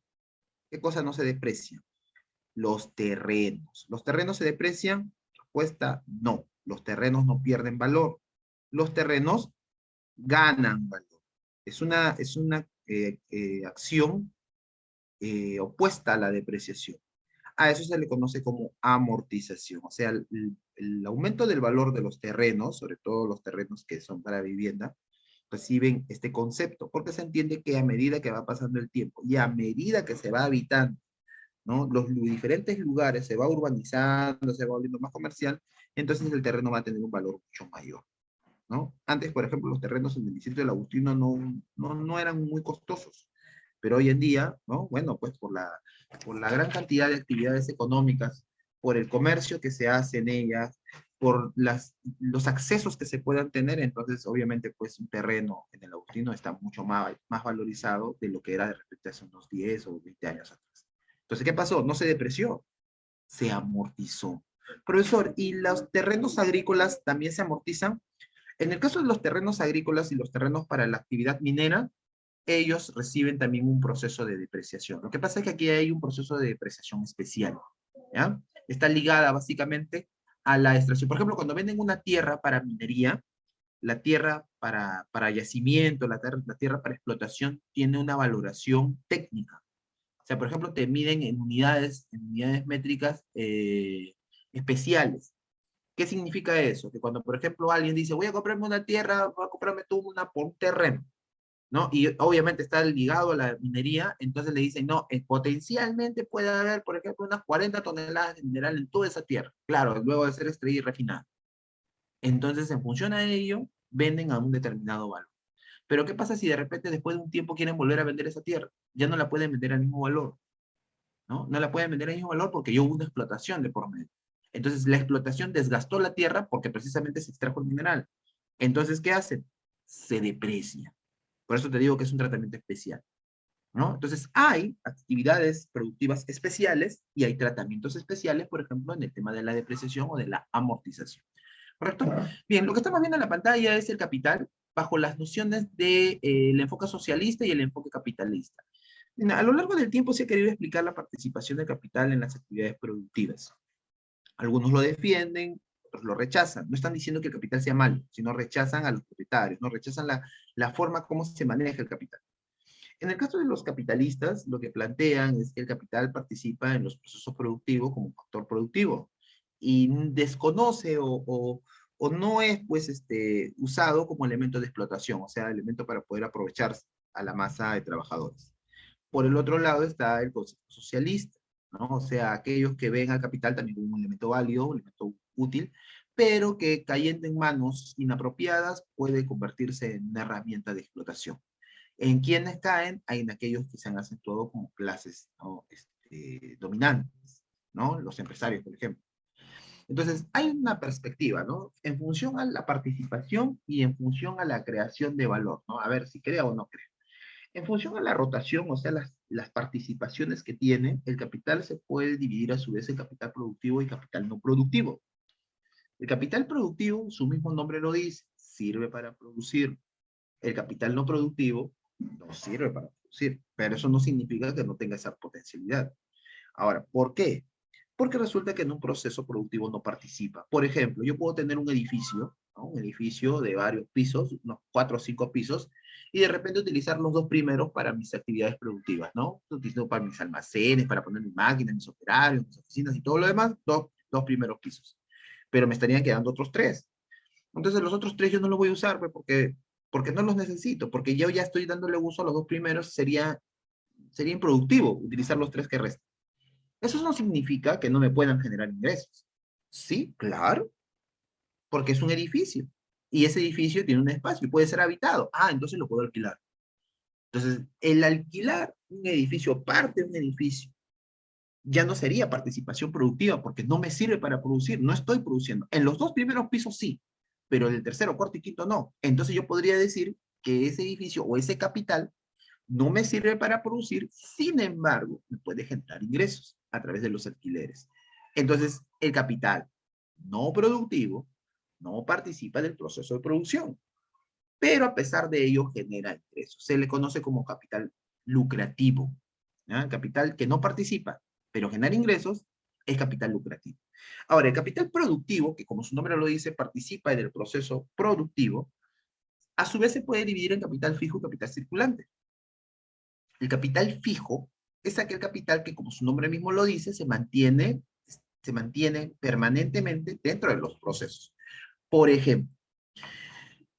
S1: ¿Qué cosa no se deprecia? Los terrenos. ¿Los terrenos se deprecian? Respuesta, no. Los terrenos no pierden valor. Los terrenos ganan valor. Es una acción opuesta a la depreciación. A eso se le conoce como amortización. O sea, el aumento del valor de los terrenos, sobre todo los terrenos que son para vivienda, reciben este concepto, porque se entiende que a medida que va pasando el tiempo y a medida que se va habitando, ¿no? Los diferentes lugares se va urbanizando, se va volviendo más comercial, entonces el terreno va a tener un valor mucho mayor, ¿no? Antes, por ejemplo, los terrenos en el distrito del Agustino no eran muy costosos, pero hoy en día, ¿no? Bueno, pues por la gran cantidad de actividades económicas, por el comercio que se hace en ellas, por los accesos que se puedan tener, entonces obviamente pues un terreno en el Agustino está mucho más valorizado de lo que era de repente hace unos 10 o 20 años atrás. Entonces, ¿qué pasó? No se depreció, se amortizó. Profesor, ¿y los terrenos agrícolas también se amortizan? En el caso de los terrenos agrícolas y los terrenos para la actividad minera, ellos reciben también un proceso de depreciación. Lo que pasa es que aquí hay un proceso de depreciación especial, ¿ya? Está ligada básicamente a la extracción. Por ejemplo, cuando venden una tierra para minería, la tierra para yacimiento, la tierra para explotación, tiene una valoración técnica. O sea, por ejemplo, te miden en unidades métricas especiales. ¿Qué significa eso? Que cuando, por ejemplo, alguien dice, voy a comprarme una tierra, voy a comprarme tú por un terreno, ¿no? Y obviamente está ligado a la minería, entonces le dicen, no, potencialmente puede haber, por ejemplo, unas 40 toneladas de mineral en toda esa tierra. Claro, luego de ser extraída y refinada. Entonces, en función a ello, venden a un determinado valor. Pero ¿qué pasa si de repente después de un tiempo quieren volver a vender esa tierra? Ya no la pueden vender al mismo valor, ¿no? No la pueden vender al mismo valor porque ya hubo una explotación de por medio. Entonces, la explotación desgastó la tierra porque precisamente se extrajo el mineral. Entonces, ¿qué hacen? Se deprecia. Por eso te digo que es un tratamiento especial, ¿no? Entonces, hay actividades productivas especiales y hay tratamientos especiales, por ejemplo, en el tema de la depreciación o de la amortización. ¿Correcto? Bien, lo que estamos viendo en la pantalla es el capital bajo las nociones del enfoque socialista y el enfoque capitalista. A lo largo del tiempo se ha querido explicar la participación del capital en las actividades productivas. Algunos lo defienden, otros lo rechazan. No están diciendo que el capital sea malo, sino rechazan a los propietarios, no rechazan la forma como se maneja el capital. En el caso de los capitalistas, lo que plantean es que el capital participa en los procesos productivos como un factor productivo y desconoce o no es pues usado como elemento de explotación, o sea, elemento para poder aprovecharse a la masa de trabajadores. Por el otro lado está el concepto socialista, ¿no? O sea, aquellos que ven al capital también como un elemento válido, un elemento útil, pero que cayendo en manos inapropiadas puede convertirse en una herramienta de explotación. ¿En quiénes caen? Hay en aquellos que se han acentuado como clases, ¿no? Dominantes, ¿no? Los empresarios, por ejemplo. Entonces, hay una perspectiva, ¿no? En función a la participación y en función a la creación de valor, ¿no? A ver si crea o no crea. En función a la rotación, o sea, las participaciones que tiene, el capital se puede dividir a su vez en capital productivo y capital no productivo. El capital productivo, su mismo nombre lo dice, sirve para producir. El capital no productivo no sirve para producir, pero eso no significa que no tenga esa potencialidad. Ahora, ¿por qué? Porque resulta que en un proceso productivo no participa. Por ejemplo, yo puedo tener un edificio, ¿no? Un edificio de varios pisos, unos 4 o 5 pisos, y de repente utilizar los 2 primeros para mis actividades productivas, ¿no? Utilizo para mis almacenes, para poner mis máquinas, mis operarios, mis oficinas y todo lo demás, dos primeros pisos. Pero me estarían quedando otros 3. Entonces los otros 3 yo no los voy a usar, pues, porque no los necesito, porque yo ya estoy dándole uso a los 2 primeros, sería improductivo utilizar los 3 que restan. Eso no significa que no me puedan generar ingresos. Sí, claro, porque es un edificio. Y ese edificio tiene un espacio y puede ser habitado. Ah, entonces lo puedo alquilar. Entonces, el alquilar un edificio, parte de un edificio, ya no sería participación productiva porque no me sirve para producir, no estoy produciendo. En los 2 primeros pisos sí, pero en el tercero, cuarto y quinto no. Entonces yo podría decir que ese edificio o ese capital no me sirve para producir, sin embargo, me puede generar ingresos a través de los alquileres. Entonces, el capital no productivo no participa del proceso de producción, pero a pesar de ello genera ingresos. Se le conoce como capital lucrativo. ¿Ya? Capital que no participa, pero genera ingresos, es capital lucrativo. Ahora, el capital productivo, que como su nombre lo dice, participa en el proceso productivo, a su vez se puede dividir en capital fijo y capital circulante. El capital fijo es aquel capital que, como su nombre mismo lo dice, se mantiene permanentemente dentro de los procesos. Por ejemplo,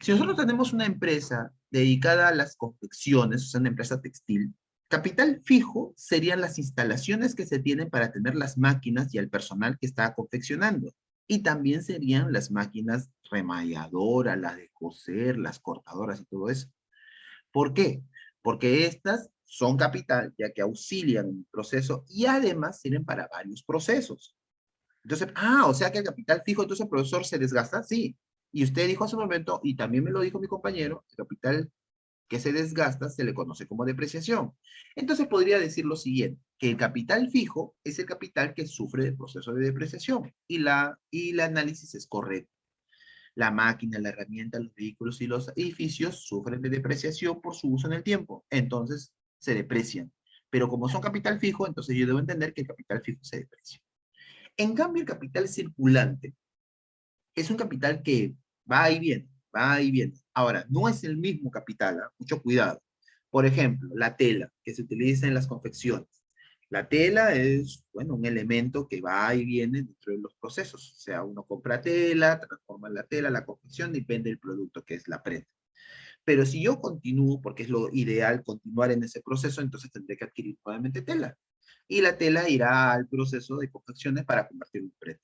S1: si nosotros tenemos una empresa dedicada a las confecciones, o sea, una empresa textil, capital fijo serían las instalaciones que se tienen para tener las máquinas y el personal que está confeccionando. Y también serían las máquinas remalladoras, las de coser, las cortadoras y todo eso. ¿Por qué? Porque estas son capital, ya que auxilian en el proceso y además sirven para varios procesos. Entonces, o sea que el capital fijo, entonces el profesor se desgasta, sí. Y usted dijo hace un momento, y también me lo dijo mi compañero, el capital que se desgasta se le conoce como depreciación. Entonces podría decir lo siguiente, que el capital fijo es el capital que sufre el proceso de depreciación y el análisis es correcto. La máquina, la herramienta, los vehículos y los edificios sufren de depreciación por su uso en el tiempo. Entonces se deprecian. Pero como son capital fijo, entonces yo debo entender que el capital fijo se deprecia. En cambio, el capital circulante es un capital que va y viene, va y viene. Ahora, no es el mismo capital, ¿eh? Mucho cuidado. Por ejemplo, la tela que se utiliza en las confecciones. La tela es, bueno, un elemento que va y viene dentro de los procesos. O sea, uno compra tela, transforma la tela, la confección, depende del producto que es la prenda. Pero si yo continúo, porque es lo ideal continuar en ese proceso, entonces tendré que adquirir nuevamente tela. Y la tela irá al proceso de confecciones para convertirlo en prenda.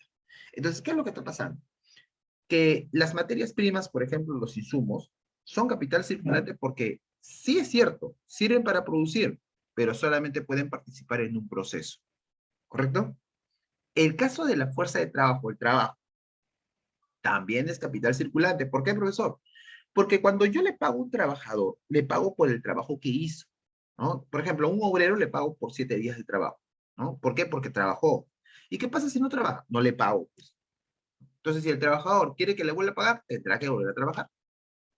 S1: Entonces, ¿qué es lo que está pasando? Que las materias primas, por ejemplo, los insumos, son capital circulante porque sí es cierto, sirven para producir, pero solamente pueden participar en un proceso. ¿Correcto? El caso de la fuerza de trabajo, el trabajo, también es capital circulante. ¿Por qué, profesor? Porque cuando yo le pago a un trabajador, le pago por el trabajo que hizo, ¿no? Por ejemplo, a un obrero le pago por 7 días de trabajo, ¿no? ¿Por qué? Porque trabajó. ¿Y qué pasa si no trabaja? No le pago, pues. Entonces, si el trabajador quiere que le vuelva a pagar, tendrá que volver a trabajar.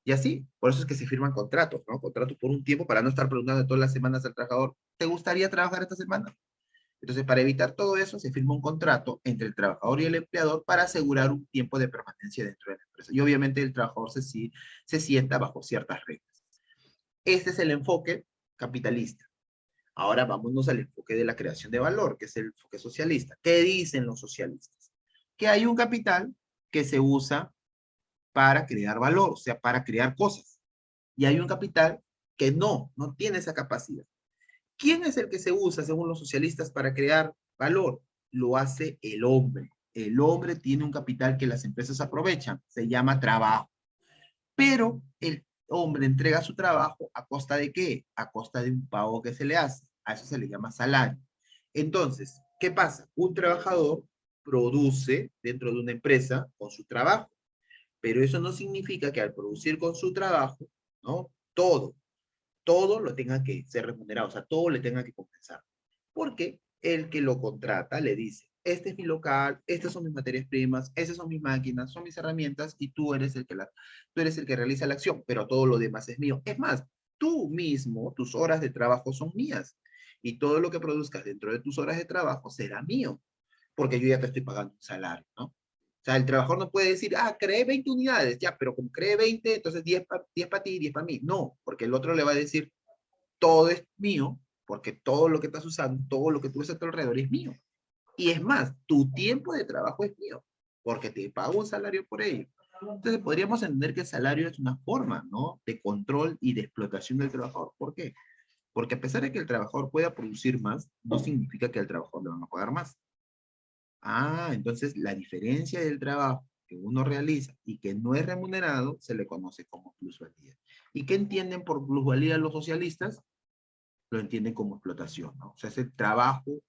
S1: Y así, por eso es que se firman contratos, ¿no? Contratos por un tiempo para no estar preguntando todas las semanas al trabajador, ¿te gustaría trabajar esta semana? Entonces, para evitar todo eso, se firma un contrato entre el trabajador y el empleador para asegurar un tiempo de permanencia dentro de la empresa. Y obviamente el trabajador se sienta bajo ciertas reglas. Este es el enfoque capitalista. Ahora vámonos al enfoque de la creación de valor, que es el enfoque socialista. ¿Qué dicen los socialistas? Que hay un capital que se usa para crear valor, o sea, para crear cosas. Y hay un capital que no tiene esa capacidad. ¿Quién es el que se usa, según los socialistas, para crear valor? Lo hace el hombre. El hombre tiene un capital que las empresas aprovechan, se llama trabajo. Pero el hombre entrega su trabajo ¿a costa de qué? A costa de un pago que se le hace. A eso se le llama salario. Entonces, ¿qué pasa? Un trabajador produce dentro de una empresa con su trabajo, pero eso no significa que al producir con su trabajo, ¿no? Todo lo tenga que ser remunerado, o sea, todo le tenga que compensar. Porque el que lo contrata le dice, este es mi local, estas son mis materias primas, estas son mis máquinas, son mis herramientas y tú eres el que realiza la acción, pero todo lo demás es mío. Es más, tú mismo, tus horas de trabajo son mías y todo lo que produzcas dentro de tus horas de trabajo será mío, porque yo ya te estoy pagando un salario, ¿no? O sea, el trabajador no puede decir, creé 20 unidades, ya, pero como creé 20, entonces 10 para ti, 10 para mí. No, porque el otro le va a decir, todo es mío, porque todo lo que estás usando, todo lo que tú ves a tu alrededor es mío. Y es más, tu tiempo de trabajo es mío, porque te pago un salario por ello. Entonces podríamos entender que el salario es una forma, ¿no? De control y de explotación del trabajador. ¿Por qué? Porque a pesar de que el trabajador pueda producir más, no significa que al trabajador le van a pagar más. Entonces la diferencia del trabajo que uno realiza y que no es remunerado se le conoce como plusvalía. ¿Y qué entienden por plusvalía los socialistas? Lo entienden como explotación, ¿no? O sea, es el trabajo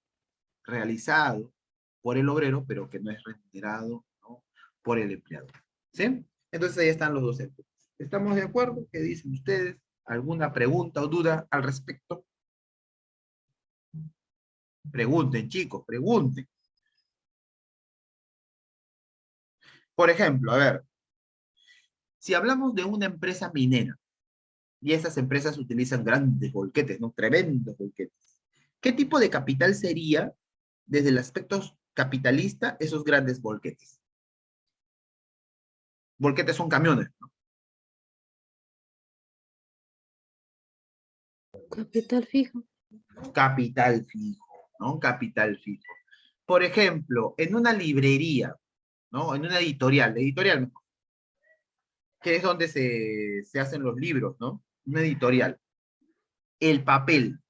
S1: realizado por el obrero, pero que no es remunerado, ¿no? Por el empleador. ¿Sí? Entonces ahí están los dos enfoques. ¿Estamos de acuerdo? ¿Qué dicen ustedes? ¿Alguna pregunta o duda al respecto? Pregunten, chicos, pregunten. Por ejemplo, a ver, si hablamos de una empresa minera, y esas empresas utilizan grandes volquetes, ¿no? Tremendos volquetes. ¿Qué tipo de capital sería, desde el aspecto capitalista, esos grandes volquetes? Volquetes son camiones, ¿no?
S4: Capital fijo.
S1: Capital fijo, ¿no? Capital fijo. Por ejemplo, en una librería, ¿no? En una editorial, que es donde se hacen los libros, ¿no? Una editorial. El papel,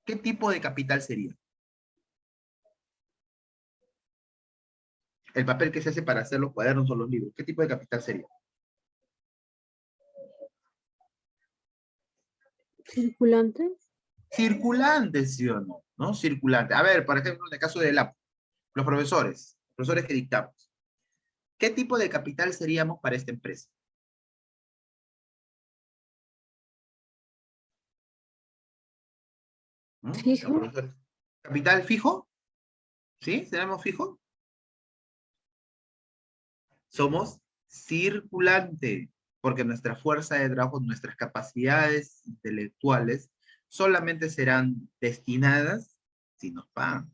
S1: ¿qué tipo de capital sería? El papel que se hace para hacer los cuadernos o los libros, ¿qué tipo de capital sería?
S4: Circulante.
S1: Circulante, ¿sí o no? ¿No? Circulante. A ver, por ejemplo, en el caso de los profesores que dictamos. ¿Qué tipo de capital seríamos para esta empresa? ¿Mm? Los
S4: Fijo.
S1: profesores. ¿Capital fijo? ¿Sí? ¿Tenemos fijo? Somos circulante, porque nuestra fuerza de trabajo, nuestras capacidades intelectuales solamente serán destinadas si nos pagan.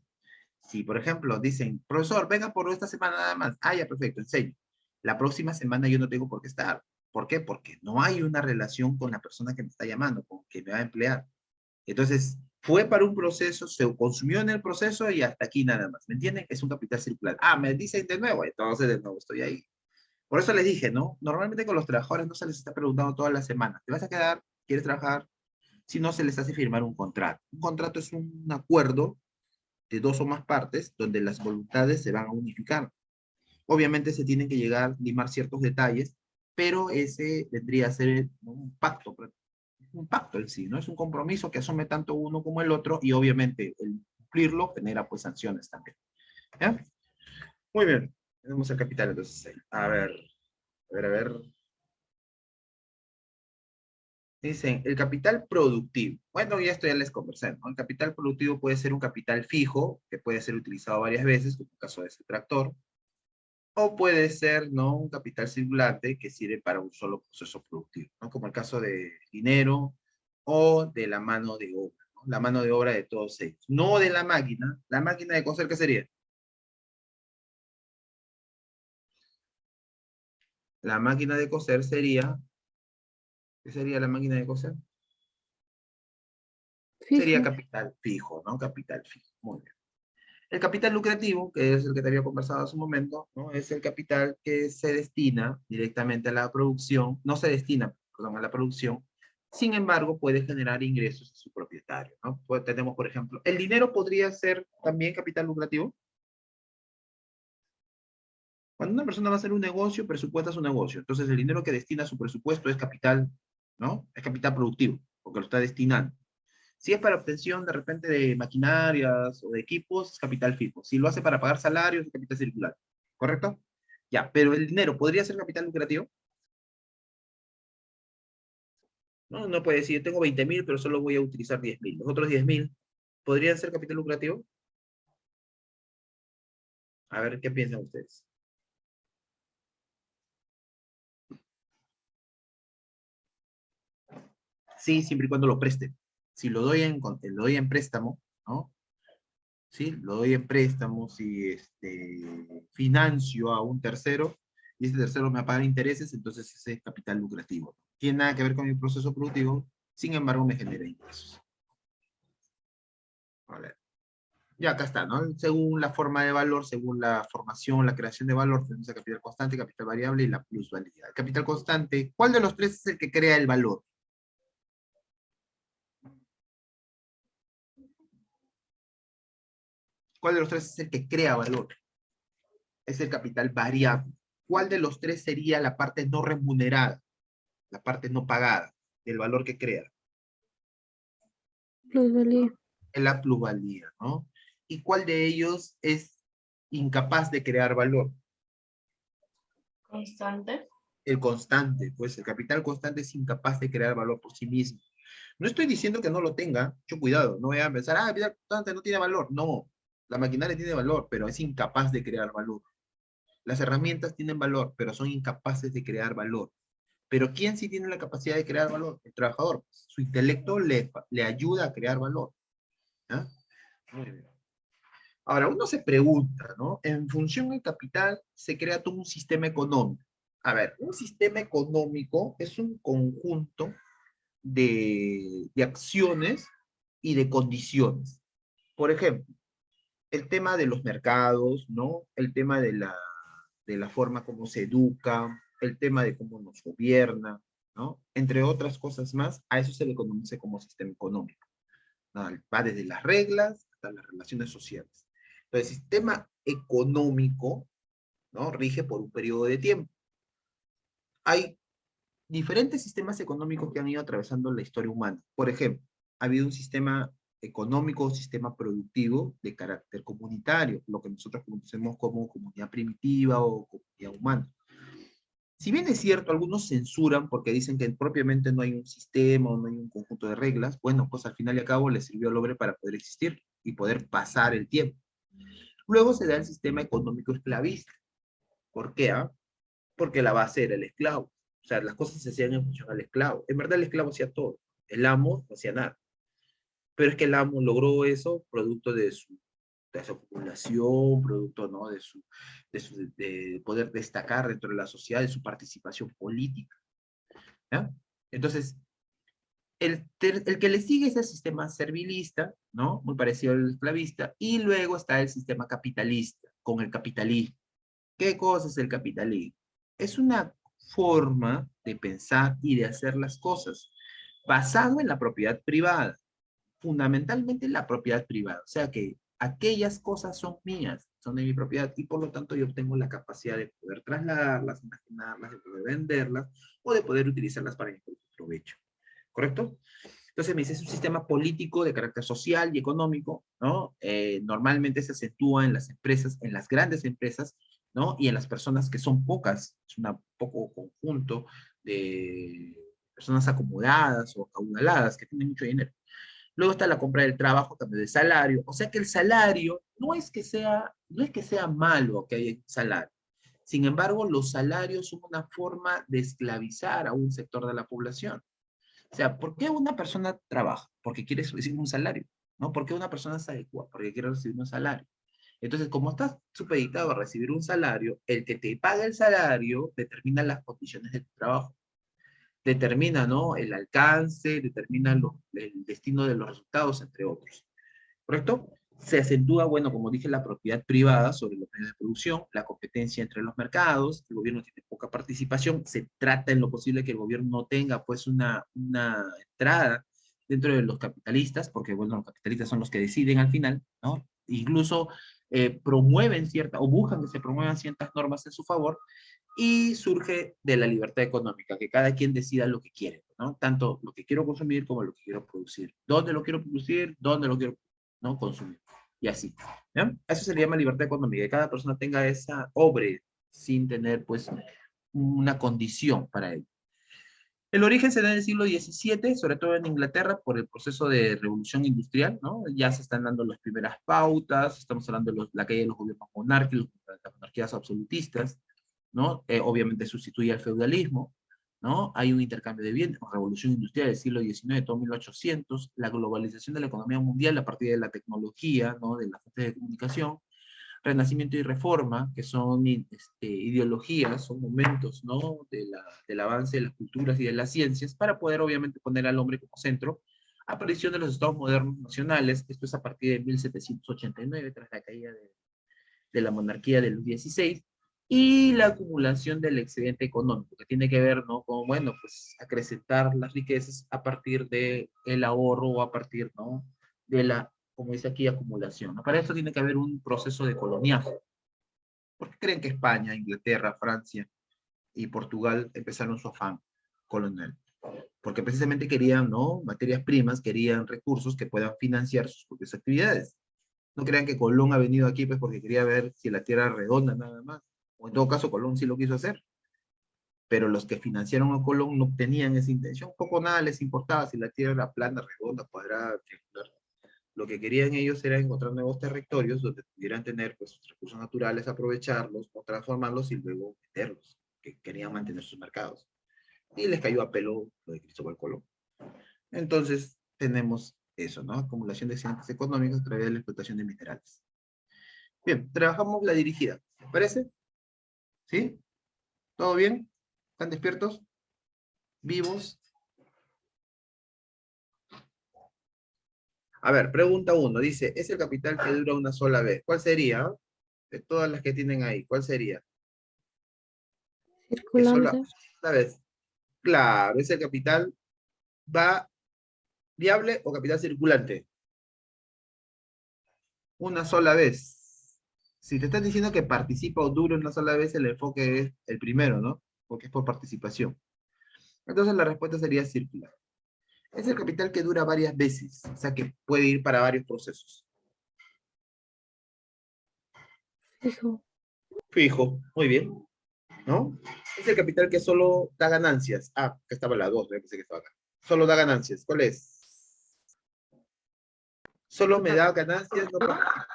S1: Si, por ejemplo, dicen, profesor, venga por esta semana nada más. Ya, perfecto, enseño. La próxima semana yo no tengo por qué estar. ¿Por qué? Porque no hay una relación con la persona que me está llamando, con que me va a emplear. Entonces, fue para un proceso, se consumió en el proceso y hasta aquí nada más. ¿Me entienden? Es un capital circular. Me dicen de nuevo, entonces de nuevo estoy ahí. Por eso les dije, ¿no? Normalmente con los trabajadores no se les está preguntando todas las semanas. ¿Te vas a quedar? ¿Quieres trabajar? Si no, se les hace firmar un contrato. Un contrato es un acuerdo de dos o más partes donde las voluntades se van a unificar. Obviamente se tienen que llegar a limar ciertos detalles, pero ese vendría a ser un pacto en sí, ¿no? Es un compromiso que asume tanto uno como el otro y obviamente el cumplirlo genera pues sanciones también. ¿Ya? Muy bien. Tenemos el capital entonces. A ver. Dicen, el capital productivo. Bueno, ya esto ya les conversé, ¿no? El capital productivo puede ser un capital fijo, que puede ser utilizado varias veces, como el caso de ese tractor, o puede ser, ¿no? Un capital circulante que sirve para un solo proceso productivo, ¿no? Como el caso de dinero o de la mano de obra, ¿no? La mano de obra de todos ellos. No de la máquina de coser, ¿qué sería? La máquina de coser sería, ¿qué sería la máquina de coser? Sería
S4: Fijo.
S1: capital fijo, ¿no? Capital fijo. Muy bien. El capital lucrativo, que es el que te había conversado hace un momento, ¿no? Es el capital que se destina directamente a la producción, no se destina, perdón, a la producción, sin embargo, puede generar ingresos a su propietario, ¿no? Tenemos, por ejemplo, ¿el dinero podría ser también capital lucrativo? Cuando una persona va a hacer un negocio, presupuesta su negocio. Entonces, el dinero que destina a su presupuesto es capital, ¿no? Es capital productivo, porque lo está destinando. Si es para obtención de repente de maquinarias o de equipos, es capital fijo. Si lo hace para pagar salarios, es capital circular. ¿Correcto? Ya, pero el dinero podría ser capital lucrativo. No, no puede decir, tengo 20.000, pero solo voy a utilizar 10.000. Los otros 10.000, ¿podrían ser capital lucrativo? A ver, ¿qué piensan ustedes? Sí, siempre y cuando lo preste. Si lo doy en préstamo, ¿no? ¿Sí? Lo doy en préstamo, si financio a un tercero, y ese tercero me paga intereses, entonces ese es capital lucrativo. Tiene nada que ver con mi proceso productivo, sin embargo me genera ingresos. Vale. Ya acá está, ¿no? Según la forma de valor, según la formación, la creación de valor, tenemos el capital constante, capital variable y la plusvalía. El capital constante, ¿cuál de los tres es el que crea el valor? ¿Cuál de los tres es el que crea valor? Es el capital variable. ¿Cuál de los tres sería la parte no remunerada, la parte no pagada, del valor que crea?
S4: Plusvalía.
S1: Es la plusvalía, ¿no? ¿Y cuál de ellos es incapaz de crear valor?
S3: Constante.
S1: El constante, pues el capital constante es incapaz de crear valor por sí mismo. No estoy diciendo que no lo tenga, mucho cuidado, no voy a pensar, el capital constante no tiene valor. No, la maquinaria tiene valor, pero es incapaz de crear valor. Las herramientas tienen valor, pero son incapaces de crear valor. Pero ¿quién sí tiene la capacidad de crear valor? El trabajador. Su intelecto le ayuda a crear valor. ¿Ah? Muy bien. Ahora, uno se pregunta, ¿no? En función del capital se crea todo un sistema económico. A ver, un sistema económico es un conjunto de acciones y de condiciones. Por ejemplo, el tema de los mercados, ¿no? El tema de la forma como se educa, el tema de cómo nos gobierna, ¿no? Entre otras cosas más, a eso se le conoce como sistema económico, ¿no? Va desde las reglas hasta las relaciones sociales. Entonces, el sistema económico, ¿no? Rige por un periodo de tiempo. Hay diferentes sistemas económicos que han ido atravesando la historia humana. Por ejemplo, ha habido un sistema económico, sistema productivo de carácter comunitario, lo que nosotros conocemos como comunidad primitiva o comunidad humana. Si bien es cierto, algunos censuran porque dicen que propiamente no hay un sistema o no hay un conjunto de reglas, bueno, pues al final y al cabo le sirvió al hombre para poder existir y poder pasar el tiempo. Luego se da el sistema económico esclavista. ¿Por qué? Porque la base era el esclavo. O sea, las cosas se hacían en función al esclavo. En verdad el esclavo hacía todo. El amo no hacía nada. Pero es que el amo logró eso producto de su acumulación, producto, ¿no? De poder destacar dentro de la sociedad, de su participación política. ¿Ya? Entonces, el que le sigue es el sistema servilista, ¿no? Muy parecido al esclavista, y luego está el sistema capitalista, con el capitalismo. ¿Qué cosa es el capitalismo? Es una forma de pensar y de hacer las cosas basado en la propiedad privada, fundamentalmente en la propiedad privada, o sea que aquellas cosas son mías, son de mi propiedad y por lo tanto yo tengo la capacidad de poder trasladarlas, imaginarlas, de poder venderlas o de poder utilizarlas para mi propio provecho. ¿Correcto? Entonces me dice, es un sistema político de carácter social y económico, ¿no? Normalmente se acentúa en las empresas, en las grandes empresas, ¿no? Y en las personas que son pocas, es un poco conjunto de personas acomodadas o acaudaladas que tienen mucho dinero. Luego está la compra del trabajo, cambio de salario. O sea que el salario no es que sea malo que haya salario. Sin embargo, los salarios son una forma de esclavizar a un sector de la población. O sea, ¿por qué una persona trabaja? Porque quiere recibir un salario, ¿no? ¿Por qué una persona se adecua? Porque quiere recibir un salario. Entonces, como estás supeditado a recibir un salario, el que te paga el salario determina las condiciones de tu trabajo. determina, ¿no? El alcance, determina el destino de los resultados, entre otros. ¿Correcto? Se acentúa, bueno, como dije, la propiedad privada sobre los medios de producción, la competencia entre los mercados, el gobierno tiene poca participación, se trata en lo posible que el gobierno no tenga, pues, una entrada dentro de los capitalistas, porque, bueno, los capitalistas son los que deciden al final, ¿no? Incluso promueven ciertas, o buscan que se promuevan ciertas normas en su favor, y surge de la libertad económica, que cada quien decida lo que quiere, ¿no? Tanto lo que quiero consumir como lo que quiero producir. ¿Dónde lo quiero producir? ¿Dónde lo quiero, no, consumir? Y así, ¿ya? Eso se le llama libertad económica, que cada persona tenga esa obre sin tener, pues, una condición para ello. El origen se da en el siglo XVII, sobre todo en Inglaterra, por el proceso de revolución industrial, ¿no? Ya se están dando las primeras pautas, estamos hablando de la caída de los gobiernos monárquicos, las monarquías absolutistas, ¿no? Obviamente sustituye al feudalismo, ¿no? Hay un intercambio de bienes, revolución industrial del siglo XIX, todo 1800, la globalización de la economía mundial a partir de la tecnología, ¿no? De las fuentes de comunicación, Renacimiento y Reforma, que son ideologías, son momentos, ¿no? Del avance de las culturas y de las ciencias, para poder obviamente poner al hombre como centro. Aparición de los estados modernos nacionales, esto es a partir de 1789, tras la caída de la monarquía de los 16, y la acumulación del excedente económico, que tiene que ver, ¿no? Con, bueno, pues acrecentar las riquezas a partir del ahorro o a partir, ¿no? De la, como dice aquí, acumulación, ¿no? Para esto tiene que haber un proceso de coloniaje. ¿Por qué creen que España, Inglaterra, Francia y Portugal empezaron su afán colonial? Porque precisamente querían, ¿no? Materias primas, querían recursos que puedan financiar sus propias actividades. No crean que Colón ha venido aquí pues porque quería ver si la Tierra era redonda nada más. O en todo caso Colón sí lo quiso hacer. Pero los que financiaron a Colón no tenían esa intención. Poco nada les importaba si la Tierra era plana, redonda, cuadrada, triangular. Lo que querían ellos era encontrar nuevos territorios donde pudieran tener pues, sus recursos naturales, aprovecharlos o transformarlos y luego venderlos, que querían mantener sus mercados. Y les cayó a pelo lo de Cristóbal Colón. Entonces tenemos eso, ¿no? Acumulación de excedentes económicos a través de la explotación de minerales. Bien, trabajamos la dirigida. ¿Les parece? ¿Sí? ¿Todo bien? ¿Están despiertos? ¿Vivos? A ver, pregunta 1. Dice, ¿es el capital que dura una sola vez? ¿Cuál sería? De todas las que tienen ahí, ¿cuál sería? Que sola
S4: Circulante.
S1: vez. Claro, es el capital va viable o capital circulante. Una sola vez. Si te están diciendo que participa o dura una sola vez, el enfoque es el primero, ¿no? Porque es por participación. Entonces la respuesta sería circular. Es el capital que dura varias veces, o sea que puede ir para varios procesos.
S4: Fijo.
S1: Fijo, muy bien, ¿no? Es el capital que solo da ganancias. Ah, que estaba la 2, pensé que estaba acá. Solo da ganancias. ¿Cuál es? Solo me da ganancias, no participa.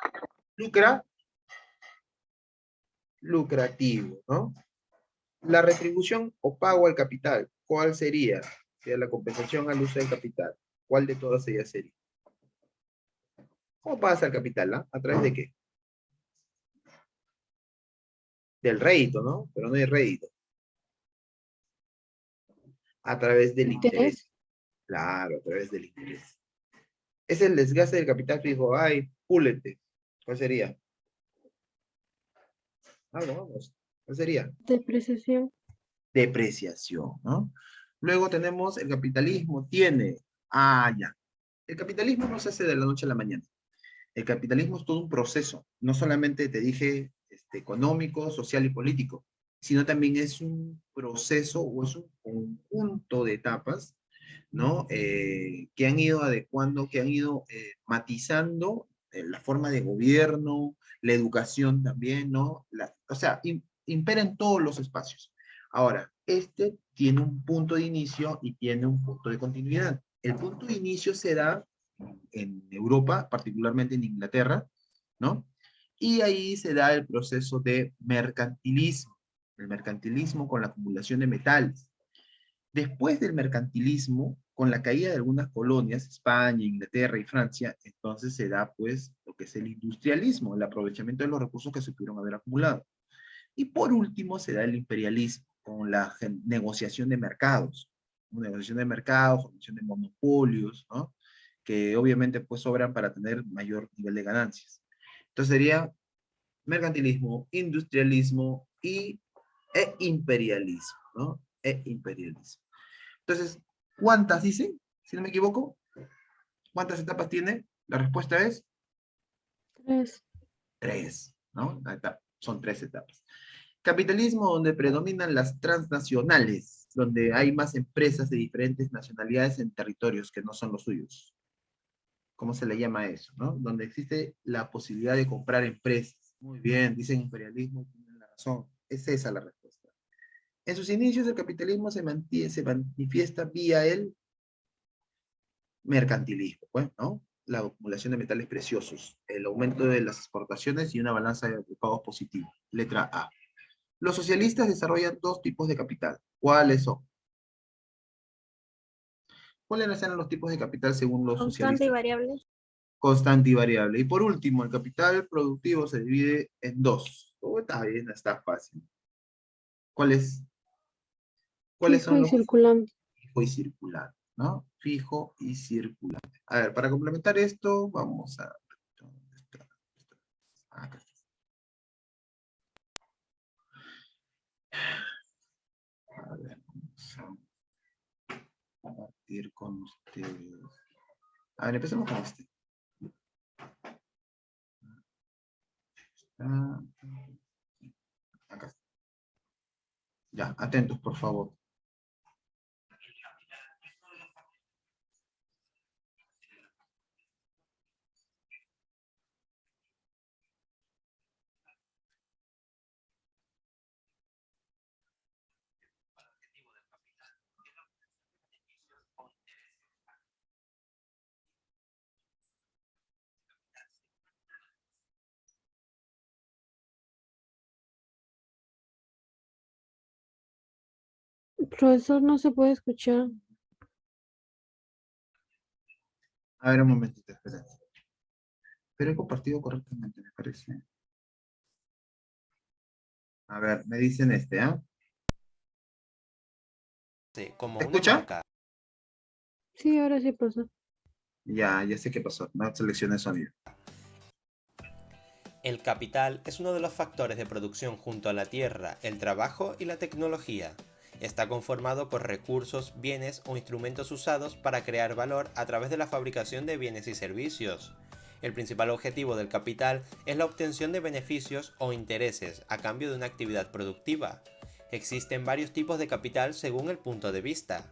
S1: Lucra, lucrativo, ¿no? La retribución o pago al capital, ¿cuál sería? Sería la compensación al uso del capital. ¿Cuál de todas ellas sería? ¿Cómo pagas al capital? ¿Ah? ¿A través de qué? Del rédito, ¿no? Pero no hay rédito. A través del
S4: Interés.
S1: interés. Claro, a través del interés. Es el desgaste del capital fijo. Ay, púlete. ¿Cuál sería? Vamos. ¿Cuál sería?
S4: Depreciación.
S1: Depreciación, ¿no? Luego tenemos el capitalismo. Tiene. Ah, ya. El capitalismo no se hace de la noche a la mañana. El capitalismo es todo un proceso. No solamente te dije económico, social y político, sino también es un proceso o es un conjunto de etapas, ¿no? Que han ido adecuando, que han ido matizando la forma de gobierno, la educación también, ¿no? O sea, impera en todos los espacios. Ahora, este tiene un punto de inicio y tiene un punto de continuidad. El punto de inicio se da en Europa, particularmente en Inglaterra, ¿no? Y ahí se da el proceso de mercantilismo, el mercantilismo con la acumulación de metales. Después del mercantilismo, con la caída de algunas colonias, España, Inglaterra y Francia, entonces se da pues lo que es el industrialismo, el aprovechamiento de los recursos que se pudieron haber acumulado. Y por último se da el imperialismo, con la negociación de mercados, negociación de mercado, formación de monopolios, ¿no? Que obviamente pues sobran para tener mayor nivel de ganancias. Entonces sería mercantilismo, industrialismo e imperialismo, ¿no? E imperialismo. Entonces, ¿cuántas dicen? Si no me equivoco, ¿cuántas etapas tiene? La respuesta es
S4: 3.
S1: 3, ¿no? Son 3 etapas. Capitalismo donde predominan las transnacionales, donde hay más empresas de diferentes nacionalidades en territorios que no son los suyos. ¿Cómo se le llama eso? ¿No? Donde existe la posibilidad de comprar empresas. Muy bien, dicen imperialismo, tienen la razón. Es esa la respuesta. En sus inicios el capitalismo se manifiesta vía el mercantilismo, pues, ¿no? La acumulación de metales preciosos, el aumento de las exportaciones y una balanza de pagos positiva. Letra A. Los socialistas desarrollan 2 tipos de capital. ¿Cuáles son? ¿Cuáles eran los tipos de capital según los
S3: Constante y
S1: socialistas?
S3: variable.
S1: Constante y variable. Y por último, el capital productivo se divide en 2. Oh, está bien, está fácil. ¿Cuáles
S4: Fijo
S1: son
S4: y
S1: los
S4: circulante.
S1: fijo y circulante? ¿No? Fijo y circulante. A ver, para complementar esto, vamos a... ¿Dónde está? Acá está. A ver, vamos a partir con ustedes. A ver, empecemos con este. Ah, acá está. Ya, atentos, por favor.
S4: Profesor, no se puede escuchar.
S1: A ver, un momentito, espera. Pero he compartido correctamente, me parece. A ver, me dicen este, ¿ah?
S5: Como
S1: ¿Se
S5: una
S1: escucha?
S5: marca.
S4: Sí, ahora sí, profesor.
S1: Ya sé qué pasó. No seleccioné sonido.
S5: El capital es uno de los factores de producción junto a la tierra, el trabajo y la tecnología. Está conformado por recursos, bienes o instrumentos usados para crear valor a través de la fabricación de bienes y servicios. El principal objetivo del capital es la obtención de beneficios o intereses a cambio de una actividad productiva. Existen varios tipos de capital según el punto de vista.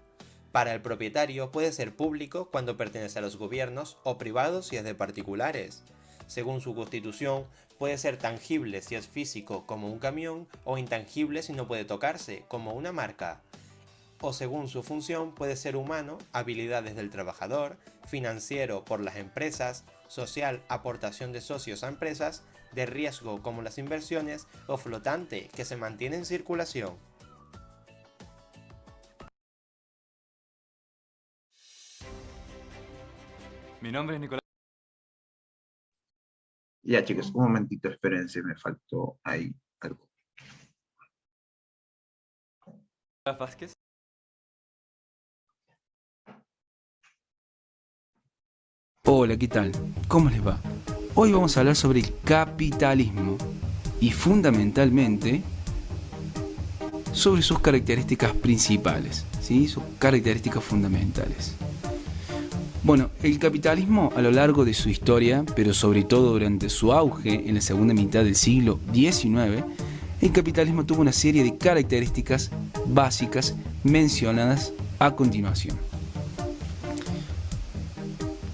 S5: Para el propietario puede ser público cuando pertenece a los gobiernos o privado si es de particulares. Según su constitución, puede ser tangible si es físico como un camión o intangible si no puede tocarse como una marca. O según su función puede ser humano, habilidades del trabajador, financiero por las empresas, social, aportación de socios a empresas, de riesgo como las inversiones o flotante que se mantiene en circulación.
S6: Mi nombre es Nicolás
S1: Ya, chicos, un momentito, espérense, me faltó ahí algo.
S6: Vázquez.
S7: Hola, ¿qué tal? ¿Cómo les va? Hoy vamos a hablar sobre el capitalismo y fundamentalmente sobre sus características principales, ¿sí? Sus características fundamentales. Bueno, el capitalismo a lo largo de su historia, pero sobre todo durante su auge en la segunda mitad del siglo XIX, el capitalismo tuvo una serie de características básicas mencionadas a continuación.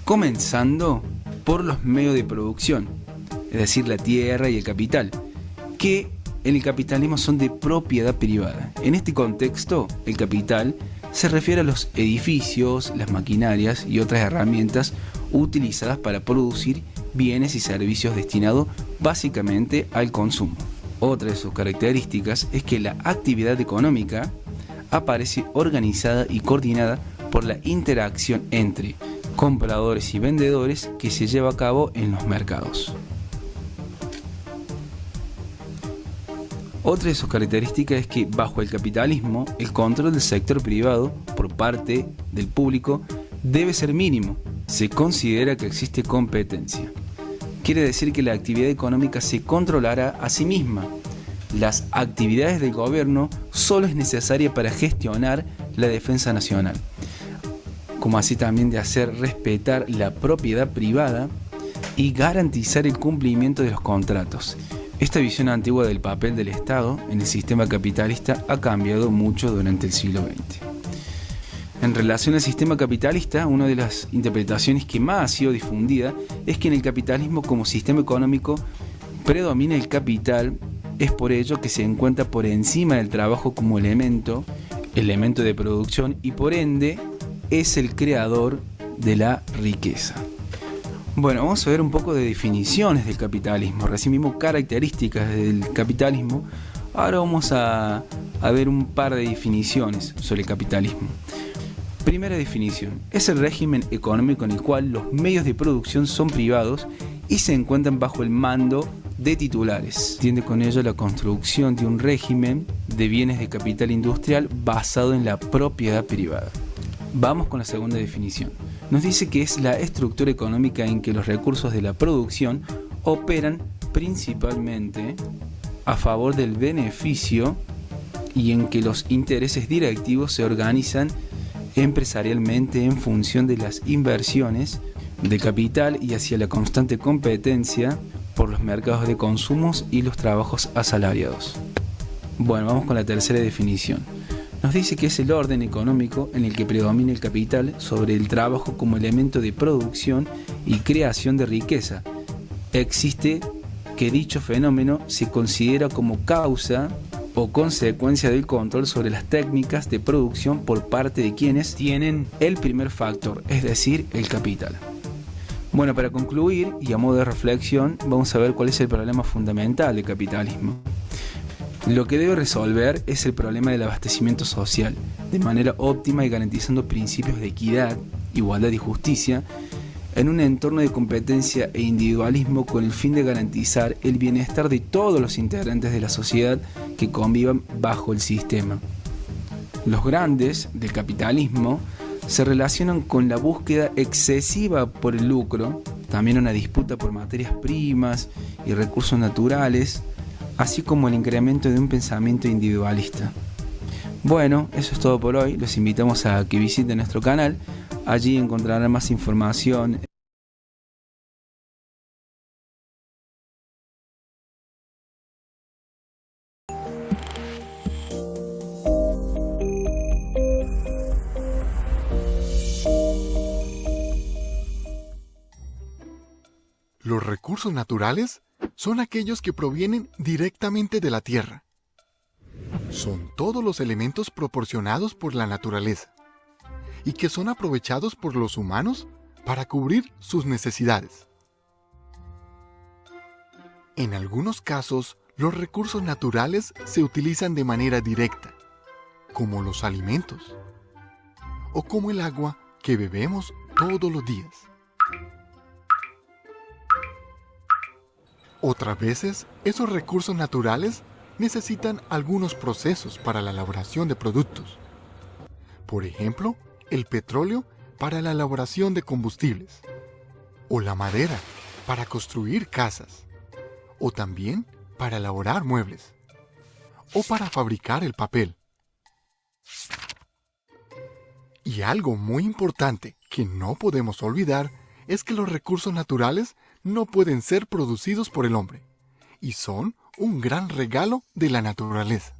S7: Comenzando por los medios de producción, es decir, la tierra y el capital, que en el capitalismo son de propiedad privada. En este contexto, el capital se refiere a los edificios, las maquinarias y otras herramientas utilizadas para producir bienes y servicios destinados básicamente al consumo. Otra de sus características es que la actividad económica aparece organizada y coordinada por la interacción entre compradores y vendedores que se lleva a cabo en los mercados. Otra de sus características es que bajo el capitalismo, el control del sector privado por parte del público debe ser mínimo. Se considera que existe competencia. Quiere decir que la actividad económica se controlará a sí misma. Las actividades del gobierno solo es necesaria para gestionar la defensa nacional, como así también de hacer respetar la propiedad privada y garantizar el cumplimiento de los contratos. Esta visión antigua del papel del Estado en el sistema capitalista ha cambiado mucho durante el siglo XX. En relación al sistema capitalista, una de las interpretaciones que más ha sido difundida es que en el capitalismo como sistema económico predomina el capital. Es por ello que se encuentra por encima del trabajo como elemento de producción y por ende es el creador de la riqueza. Bueno, vamos a ver un poco de definiciones del capitalismo, recién mismo características del capitalismo. Ahora vamos a ver un par de definiciones sobre el capitalismo. Primera definición, es el régimen económico en el cual los medios de producción son privados y se encuentran bajo el mando de titulares. Entiende con ello la construcción de un régimen de bienes de capital industrial basado en la propiedad privada. Vamos con la segunda definición. Nos dice que es la estructura económica en que los recursos de la producción operan principalmente a favor del beneficio y en que los intereses directivos se organizan empresarialmente en función de las inversiones de capital y hacia la constante competencia por los mercados de consumos y los trabajos asalariados. Bueno, vamos con la tercera definición. Nos dice que es el orden económico en el que predomina el capital sobre el trabajo como elemento de producción y creación de riqueza. Existe que dicho fenómeno se considera como causa o consecuencia del control sobre las técnicas de producción por parte de quienes tienen el primer factor, es decir, el capital. Bueno, para concluir y a modo de reflexión, vamos a ver cuál es el problema fundamental del capitalismo. Lo que debe resolver es el problema del abastecimiento social, de manera óptima y garantizando principios de equidad, igualdad y justicia, en un entorno de competencia e individualismo con el fin de garantizar el bienestar de todos los integrantes de la sociedad que convivan bajo el sistema. Los grandes del capitalismo se relacionan con la búsqueda excesiva por el lucro, también una disputa por materias primas y recursos naturales, así como el incremento de un pensamiento individualista. Bueno, eso es todo por hoy. Los invitamos a que visiten nuestro canal. Allí encontrarán más información.
S8: Los recursos naturales son aquellos que provienen directamente de la tierra. Son todos los elementos proporcionados por la naturaleza y que son aprovechados por los humanos para cubrir sus necesidades. En algunos casos, los recursos naturales se utilizan de manera directa, como los alimentos, o como el agua que bebemos todos los días. Otras veces, esos recursos naturales necesitan algunos procesos para la elaboración de productos. Por ejemplo, el petróleo para la elaboración de combustibles, o la madera para construir casas, o también para elaborar muebles, o para fabricar el papel. Y algo muy importante que no podemos olvidar es que los recursos naturales no pueden ser producidos por el hombre, y son un gran regalo de la naturaleza.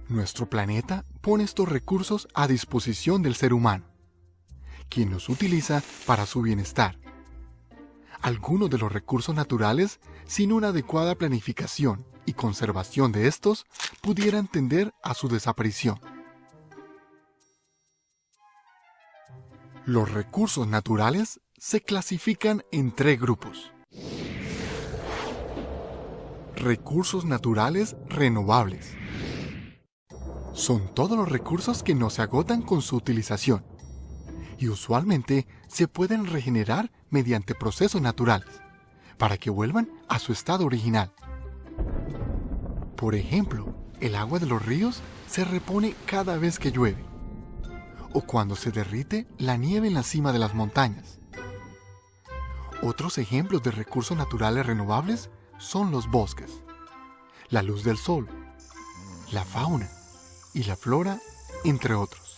S8: Nuestro planeta pone estos recursos a disposición del ser humano, quien los utiliza para su bienestar. Algunos de los recursos naturales, sin una adecuada planificación y conservación de estos, pudieran tender a su desaparición. Los recursos naturales se clasifican en 3 grupos. Recursos naturales renovables. Son todos los recursos que no se agotan con su utilización y usualmente se pueden regenerar mediante procesos naturales para que vuelvan a su estado original. Por ejemplo, el agua de los ríos se repone cada vez que llueve, o cuando se derrite la nieve en la cima de las montañas. Otros ejemplos de recursos naturales renovables son los bosques, la luz del sol, la fauna y la flora, entre otros.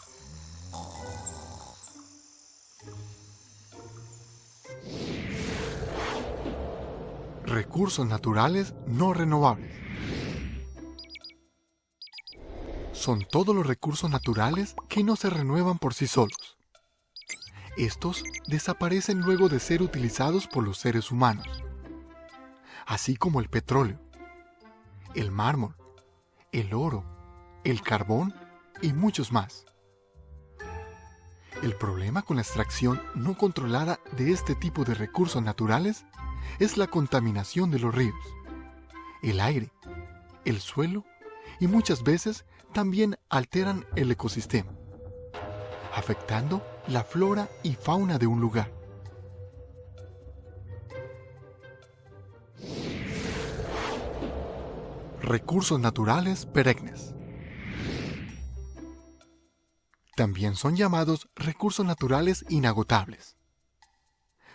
S8: Recursos naturales no renovables. Son todos los recursos naturales que no se renuevan por sí solos. Estos desaparecen luego de ser utilizados por los seres humanos, así como el petróleo, el mármol, el oro, el carbón y muchos más. El problema con la extracción no controlada de este tipo de recursos naturales es la contaminación de los ríos, el aire, el suelo y muchas veces también alteran el ecosistema, afectando la flora y fauna de un lugar. Recursos naturales perennes. También son llamados recursos naturales inagotables.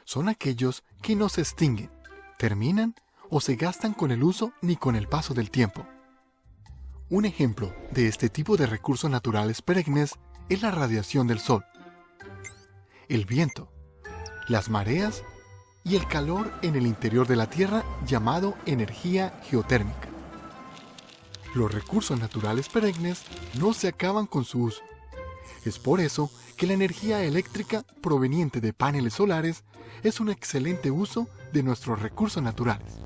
S8: Son aquellos que no se extinguen, terminan o se gastan con el uso ni con el paso del tiempo. Un ejemplo de este tipo de recursos naturales perennes es la radiación del sol, el viento, las mareas y el calor en el interior de la Tierra llamado energía geotérmica. Los recursos naturales perennes no se acaban con su uso. Es por eso que la energía eléctrica proveniente de paneles solares es un excelente uso de nuestros recursos naturales.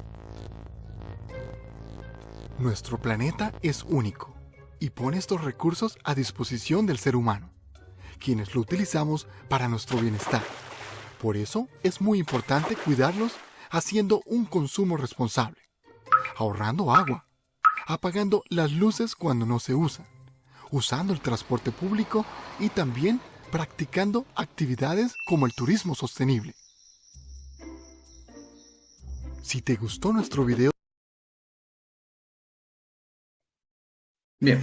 S8: Nuestro planeta es único y pone estos recursos a disposición del ser humano, quienes lo utilizamos para nuestro bienestar. Por eso es muy importante cuidarlos haciendo un consumo responsable, ahorrando agua, apagando las luces cuando no se usan, usando el transporte público y también practicando actividades como el turismo sostenible. Si te gustó nuestro video,
S1: Bien,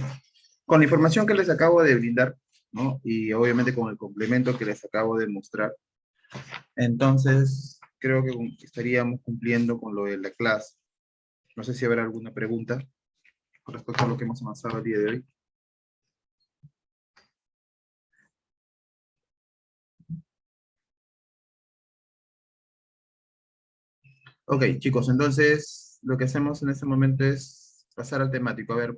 S1: con la información que les acabo de brindar, ¿no? Y obviamente con el complemento que les acabo de mostrar, entonces creo que estaríamos cumpliendo con lo de la clase. No sé si habrá alguna pregunta con respecto a lo que hemos avanzado el día de hoy. Ok, chicos, entonces lo que hacemos en este momento es pasar al temático. A ver, por